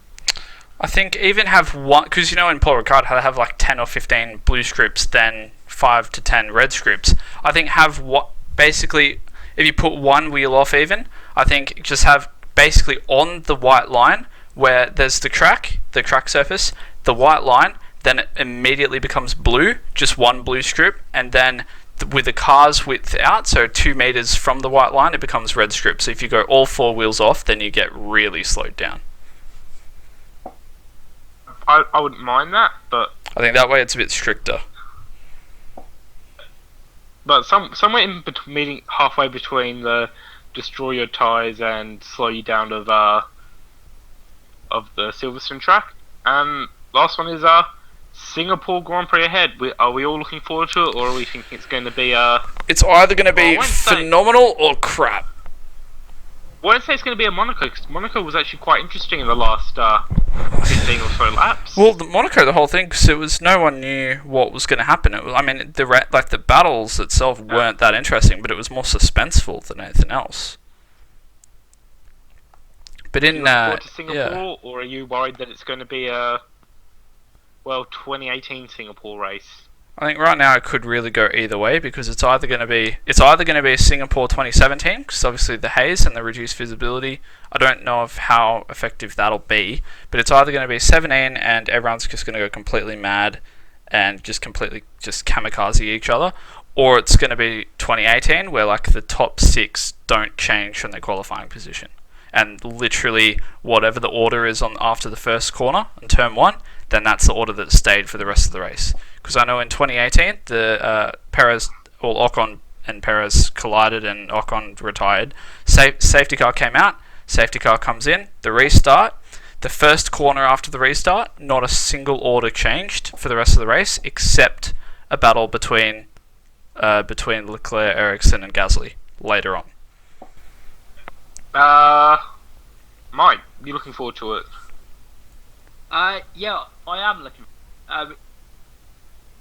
I think even have one, because you know in Paul Ricard how they have like 10 or 15 blue scripts, then 5 to 10 red scripts. I think have what basically, if you put one wheel off even, I think just have basically on the white line where there's the track surface, the white line, then it immediately becomes blue, just one blue strip, and then with the car's width out, so 2 meters from the white line, it becomes red strip. So if you go all 4 wheels off, then you get really slowed down. I wouldn't mind that, but I think that way it's a bit stricter. But somewhere in meeting halfway between the destroy your tyres and slow you down of the Silverstone track. Last one is Singapore Grand Prix ahead. Are we all looking forward to it, or are we thinking it's going to be It's either going to be phenomenal or crap. I won't say it's going to be a Monaco, because Monaco was actually quite interesting in the last 15 or so laps. Well, Monaco, the whole thing, because it was no one knew what was going to happen. It was, I mean, the battles itself weren't that interesting, but it was more suspenseful than anything else. But in to Singapore, or are you worried that it's going to be a 2018 Singapore race? I think right now it could really go either way, because it's either going to be Singapore 2017, because obviously the haze and the reduced visibility. I don't know of how effective that'll be, but it's either going to be 17 and everyone's just going to go completely mad and just kamikaze each other, or it's going to be 2018 where like the top 6 don't change from their qualifying position, and literally whatever the order is on after the first corner in turn 1, then that's the order that stayed for the rest of the race. Because I know in 2018, the Ocon and Perez collided and Ocon retired. Safety car came out, safety car comes in, the restart. The first corner after the restart, not a single order changed for the rest of the race, except a battle between Leclerc, Ericsson, and Gasly later on. Mike, you looking forward to it? Yeah, I am looking.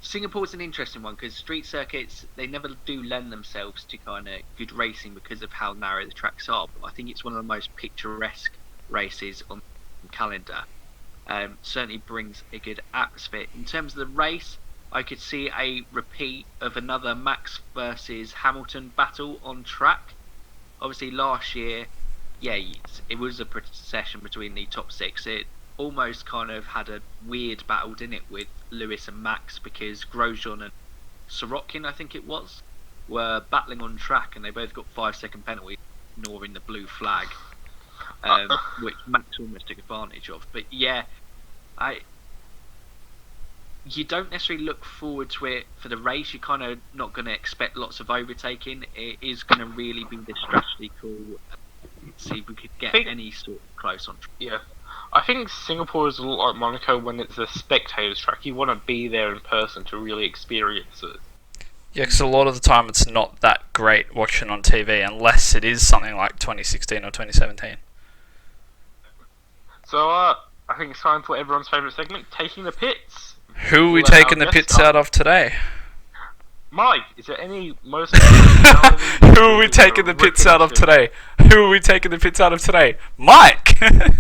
Singapore's an interesting one because street circuits, they never do lend themselves to kind of good racing because of how narrow the tracks are. But I think it's one of the most picturesque races on the calendar. certainly brings a good atmosphere. In terms of the race, I could see a repeat of another Max versus Hamilton battle on track. Obviously, last year, it was a procession between the top six. It almost kind of had a weird battle, didn't it, with Lewis and Max, because Grosjean and Sorokin, I think it was, were battling on track, and they both got 5-second penalties, ignoring the blue flag, which Max almost took advantage of. But yeah, you don't necessarily look forward to it for the race. You're kind of not going to expect lots of overtaking. It is going to really be the strategy call. See if we could get any sort of close on track. Yeah. I think Singapore is a lot like Monaco when it's a spectator's track. You want to be there in person to really experience it. Yeah, because a lot of the time it's not that great watching on TV unless it is something like 2016 or 2017. So, I think it's time for everyone's favourite segment, Taking the Pits. Who are we taking the pits out of today? Mike, is there any most... Who are we taking the pits out of today? Who are we taking the pits out of today? Mike! Guys,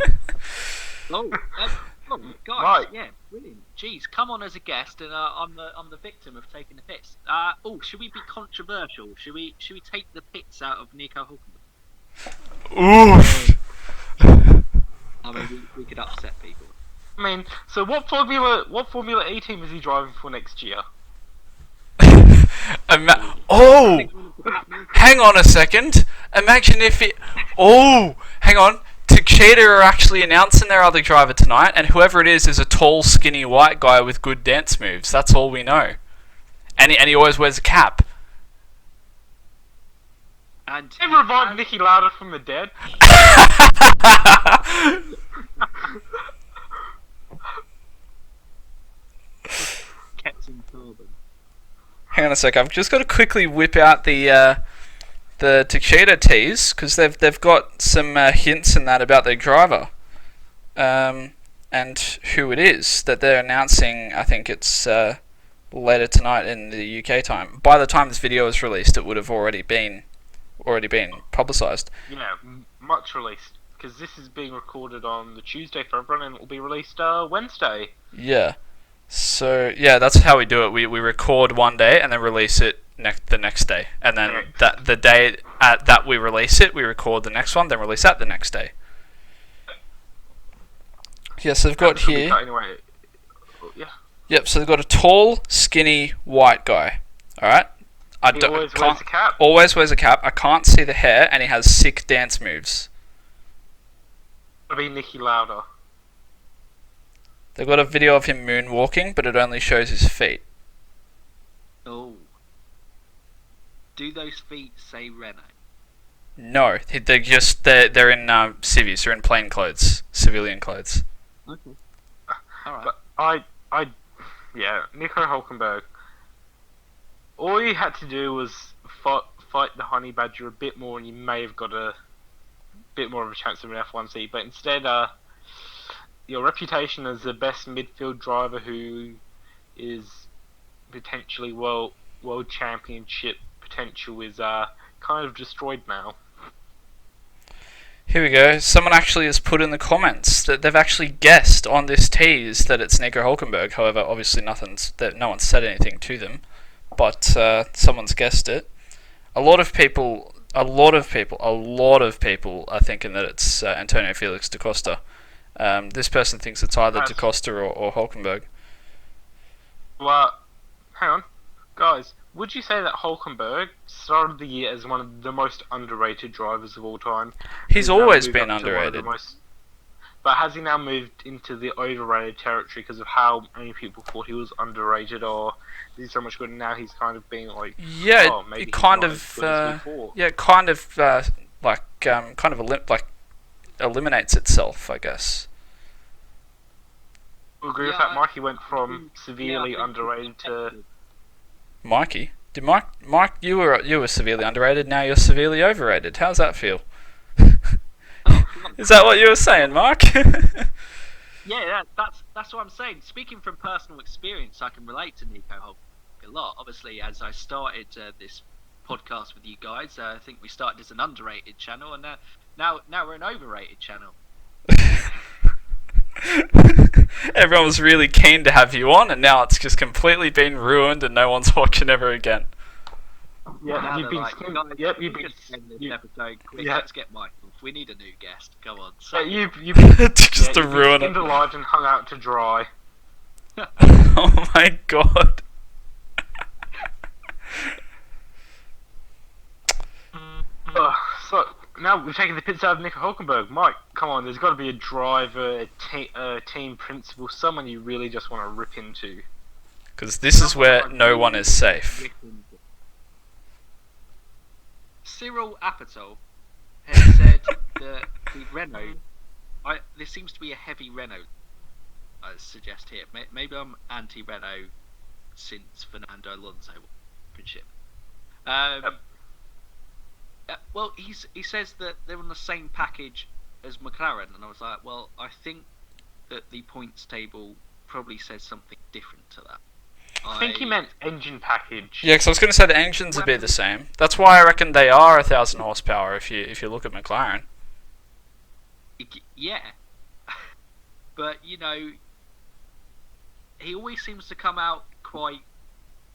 Mike. yeah, brilliant. Jeez, come on as a guest, and I'm the victim of taking the pits. Should we be controversial? Should we take the pits out of Nico Hulkenberg? Oof! I mean, we could upset people. I mean, so what Formula E team is he driving for next year? Hang on a second. Imagine if it... Oh! Hang on. Takeda are actually announcing their other driver tonight, and whoever it is a tall, skinny, white guy with good dance moves. That's all we know. And he always wears a cap. And They revived Nicky Lauda from the dead. Captain Corbin. Hang on a sec. I've just got to quickly whip out the Takeda tease, because they've got some hints in that about their driver, and who it is that they're announcing. I think it's later tonight in the UK time. By the time this video is released, it would have already been publicised. Yeah, much released, because this is being recorded on the Tuesday for everyone, and it will be released Wednesday. Yeah. So yeah, that's how we do it. We record one day and then release it the next day, and then the day that we release it, we record the next one, then release that the next day. Yeah, so they've got here. Anyway. Yeah. Yep. So they've got a tall, skinny, white guy. All right. He always wears a cap. Always wears a cap. I can't see the hair, and he has sick dance moves. It'll be Nicky Lauda. They've got a video of him moonwalking, but it only shows his feet. Oh. Do those feet say Renault? No, they're in civvies. They're in plain clothes, civilian clothes. Okay. Alright. But Nico Hulkenberg. All you had to do was fight the honey badger a bit more, and you may have got a bit more of a chance of an F1 seat. But instead, your reputation as the best midfield driver who is potentially world championship potential is kind of destroyed now. Here we go. Someone actually has put in the comments that they've actually guessed on this tease that it's Nico Hulkenberg. However, obviously no one's said anything to them, but someone's guessed it. A lot of people are thinking that it's Antonio Felix da Costa. This person thinks it's either da Costa or Hulkenberg. Well, hang on, guys. Would you say that Hulkenberg started the year as one of the most underrated drivers of all time? He's always been underrated. But has he now moved into the overrated territory because of how many people thought he was underrated, or he's so much good and now he's kind of being like, maybe eliminates itself, I guess. I agree with that. Mikey went from severely underrated to... Mikey? Did Mike, you were severely underrated, now you're severely overrated. How's that feel? Is that what you were saying, Mark? Yeah, that's what I'm saying. Speaking from personal experience, I can relate to Nico Hulkenberg a lot. Obviously, as I started this podcast with you guys, I think we started as an underrated channel, and now we're an overrated channel. Everyone was really keen to have you on, and now it's just completely been ruined, and no one's watching ever again. Yeah, Now you've they're been. like, Yep, you've been. just end this episode quick. Yeah. Let's get Michael. We need a new guest. Come on. So, You've Just to you've ruin been it. skinned alive and hung out to dry. Oh my god. So now we've taken the piss out of Nico Hulkenberg. Mike, come on, there's got to be a driver, a team principal, someone you really just want to rip into. Because this is where no one is safe. Cyril Apatow has said that the Renault. There seems to be a heavy Renault. I suggest here. Maybe I'm anti-Renault since Fernando Alonso championship. Well, he says that they're on the same package as McLaren, and I was like, well, I think that the points table probably says something different to that. I think he meant engine package. Yeah, because I was going to say the engines would be the same. That's why I reckon they are 1,000 horsepower if you look at McLaren. Yeah. But, you know, he always seems to come out quite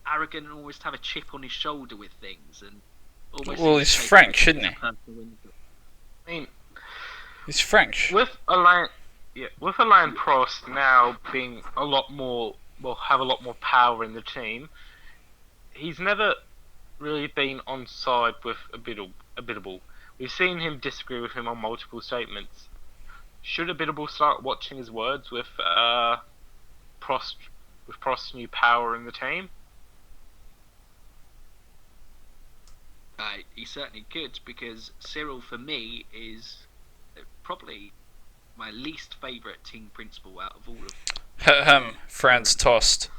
arrogant and always have a chip on his shoulder with things. And almost Well, he's French, isn't he? I mean, He's French. with Alain Prost now being a lot more, will have a lot more power in the team. He's never really been on side with Abitable. We've seen him disagree with him on multiple statements. Should Abitable start watching his words with Prost's new power in the team? He certainly could, because Cyril, for me, is probably my least favourite team principal out of all of them. Franz Tost.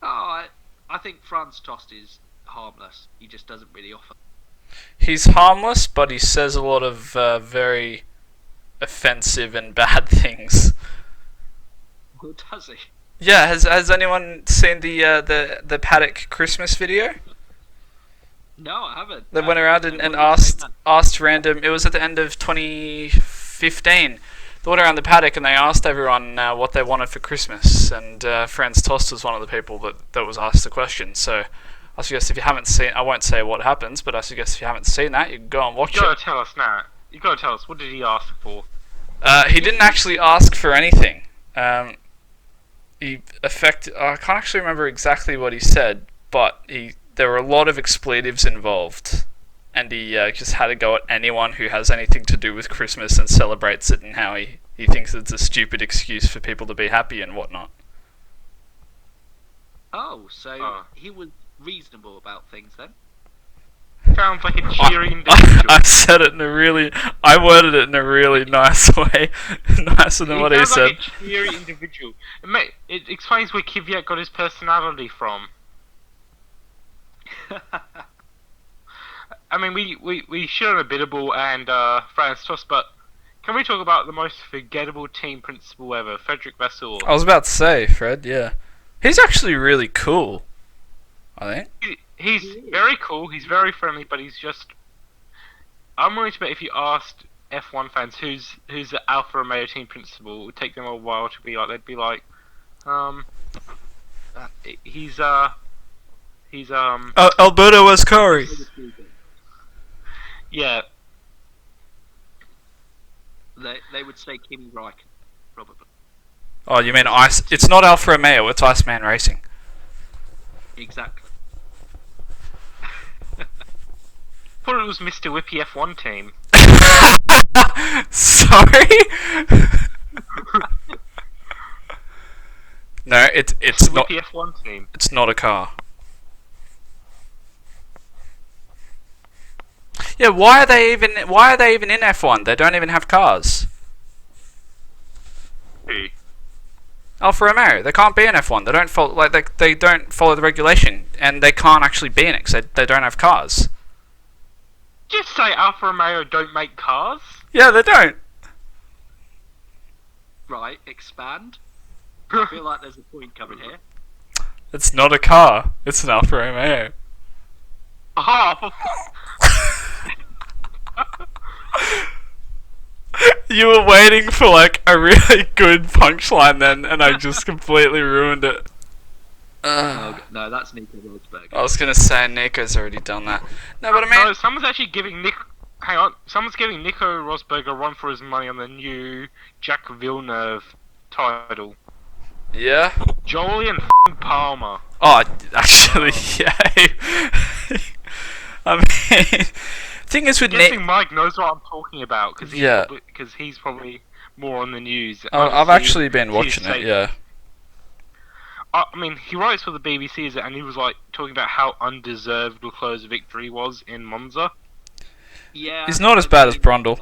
Oh, I think Franz Tost is harmless. He just doesn't really offer. He's harmless, but he says a lot of very offensive and bad things. Well, does he? Yeah, has anyone seen the Paddock Christmas video? No, I haven't. They went around and asked random. It was at the end of 2015. They went around the paddock and they asked everyone what they wanted for Christmas, and Franz Tost was one of the people that was asked the question. So I suggest if you haven't seen, I won't say what happens, but I suggest if you haven't seen that, you can go and watch You it. gotta tell us now. You gotta tell us, what did he ask for? He didn't actually ask for anything. I can't actually remember exactly what he said, but there were a lot of expletives involved, and he just had to go at anyone who has anything to do with Christmas and celebrates it, and how he thinks it's a stupid excuse for people to be happy and whatnot. Oh, so he was reasonable about things then? Sounds like a cheery individual. I said it I worded it in a really nice way, nicer than what he sounds said. like a cheery individual. It explains where Kvyat got his personality from. I mean, we share Abitable and Franz Tost, but can we talk about the most forgettable team principal ever, Frederick Vasseur? I was about to say, Fred, yeah. He's actually really cool, I think. He's very cool, he's very friendly, but he's just... I'm willing to bet if you asked F1 fans who's the Alfa Romeo team principal, it would take them a while to be like, they'd be like, he's Alberto Ascari. Yeah. They would say Kimi Räikkönen, probably. Oh, you mean Ice? It's not Alfa Romeo, it's Iceman Racing. Exactly. Thought it was Mr. Whippy F1 team. Sorry? No, it's not. Whippy F1 team. It's not a car. Yeah, why are they even in F1? They don't even have cars. Who? Alfa Romeo, they can't be in F1. They don't follow they don't follow the regulation, and they can't actually be in it because they don't have cars. Just say Alfa Romeo don't make cars? Yeah, they don't. Right, expand. I feel like there's a point coming here. It's not a car. It's an Alfa Romeo. Oh, You were waiting for like a really good punchline then, and I just completely ruined it. No, that's Nico Rosberg. I was gonna say Nico's already done that. No, but I mean, No, someone's actually giving Nick. Hang on, someone's giving Nico Rosberg a run for his money on the new Jack Villeneuve title. yeah. Jolie and Palmer. Oh, actually, yeah. I mean, thing is with I Nick. think Mike knows what I'm talking about because he's probably more on the news. I've actually been watching it. Yeah. I mean, he writes for the BBC, and he was like talking about how undeserved Leclerc's victory was in Monza. Yeah. He's not as bad as Brundle.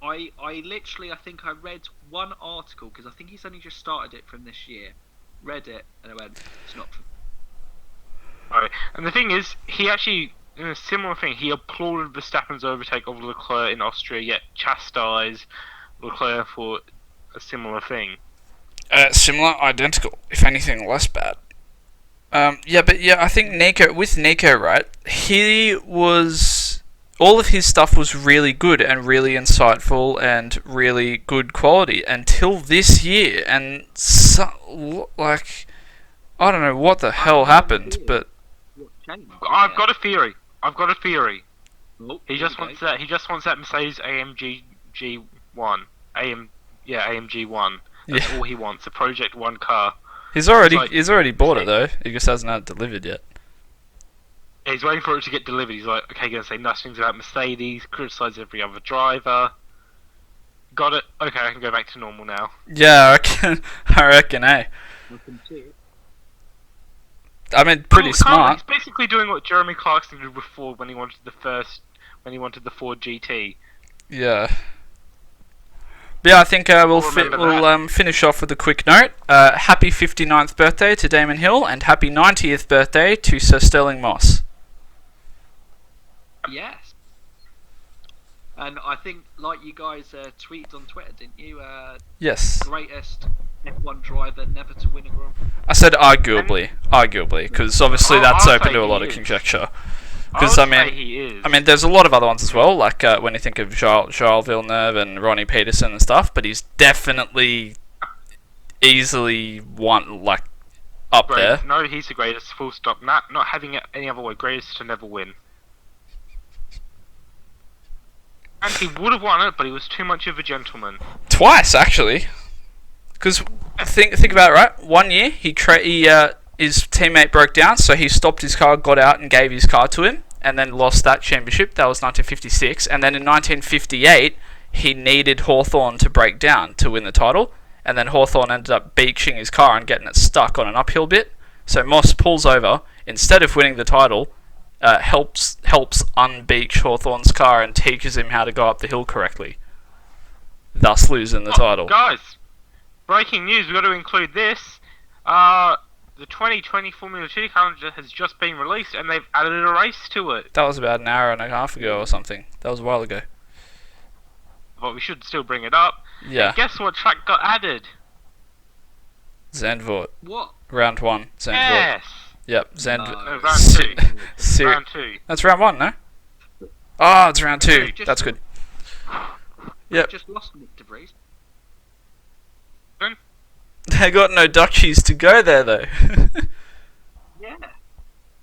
I literally, I think I read one article, because I think he's only just started it from this year. Read it, and I went, it's not for... Right. And the thing is, he actually, in a similar thing, he applauded Verstappen's overtake of Leclerc in Austria, yet chastised Leclerc for a similar thing. Similar, identical, if anything, less bad. Yeah, I think Nico, right, he was... All of his stuff was really good and really insightful and really good quality until this year, and like, I don't know what the hell happened, but... I've got a theory. Oh, He just wants that. He just wants that Mercedes AMG G1. AMG 1. That's all he wants. A Project 1 car. He's already bought it though. He just hasn't had it delivered yet. He's waiting for it to get delivered. He's like, okay, gonna say nice things about Mercedes, criticise every other driver. Got it. Okay, I can go back to normal now. Yeah, I reckon, eh? I mean, pretty smart. He's basically doing what Jeremy Clarkson did before when he wanted the Ford GT. Yeah. But yeah, I think we'll finish off with a quick note. Happy 59th birthday to Damon Hill, and happy 90th birthday to Sir Sterling Moss. Yes. And I think, like you guys tweeted on Twitter, didn't you? Yes. Greatest F1 driver never to win a Grand Prix. I said arguably, because obviously that's open to a lot of conjecture. Because I mean, there's a lot of other ones as well. Like when you think of Charles Villeneuve and Ronnie Peterson and stuff, but he's definitely easily one like up there. No, he's the greatest. Full stop. Not having it any other way. Greatest to never win. And he would have won it, but he was too much of a gentleman. Twice, actually. Because think about it, right? 1 year, his teammate broke down, so he stopped his car, got out, and gave his car to him, and then lost that championship. That was 1956. And then in 1958, he needed Hawthorn to break down to win the title, and then Hawthorn ended up beaching his car and getting it stuck on an uphill bit. So Moss pulls over, instead of winning the title, helps unbeach Hawthorn's car and teaches him how to go up the hill correctly, thus losing the title. Guys, breaking news, we've got to include this. The 2020 Formula 2 calendar has just been released, and they've added a race to it. That was about an hour and a half ago or something. That was a while ago. But we should still bring it up. Yeah. And guess what track got added? Zandvoort. What? Round 1, Zandvoort. Yes. Yep, Zandvoort. No, round 2. Round 2. That's round 1, no? Oh, it's round 2. That's good. Yep. Just lost Nick De Vries. They got no duchies to go there, though. Yeah.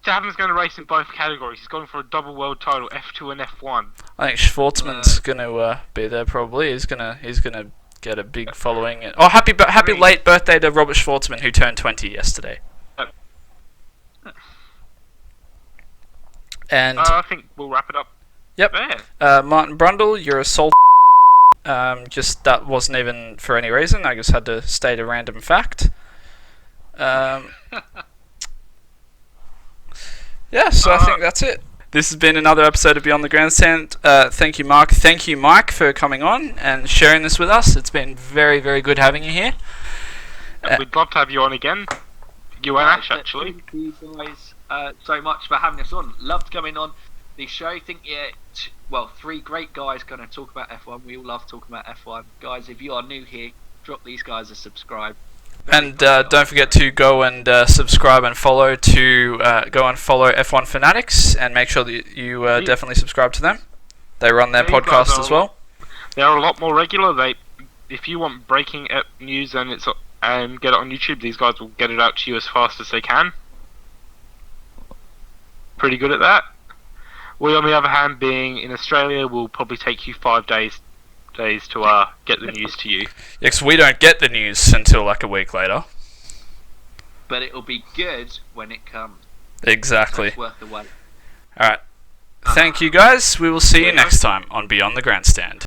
Staven's going to race in both categories. He's going for a double world title, F2 and F1. I think Schwartzman's going to be there probably. He's gonna get a big following. Oh, happy late birthday to Robert Schwartzman, who turned 20 yesterday. And I think we'll wrap it up. Yep. There. Martin Brundle, you're a soul. Just that wasn't even for any reason. I just had to state a random fact. Yeah, so I think that's it. This has been another episode of Beyond the Grandstand. Thank you, Mark. Thank you, Mike, for coming on and sharing this with us. It's been very, very good having you here. We'd love to have you on again. You and Ash, actually. Thank you guys so much for having us on. Loved coming on the show. Think three great guys going to talk about F1. We all love talking about F1. Guys, if you are new here, drop these guys a subscribe. And don't forget to go and subscribe and follow F1 Fanatics, and make sure that you definitely subscribe to them. They run their podcast as well. They're a lot more regular. If you want breaking news and get it on YouTube, these guys will get it out to you as fast as they can. Pretty good at that. We, on the other hand, being in Australia, will probably take you 5 days to get the news to you. Yeah, 'cause we don't get the news until like a week later. But it'll be good when it comes. Exactly. So it's worth the wait. Alright. Thank you guys. We will see you next time on Beyond the Grandstand.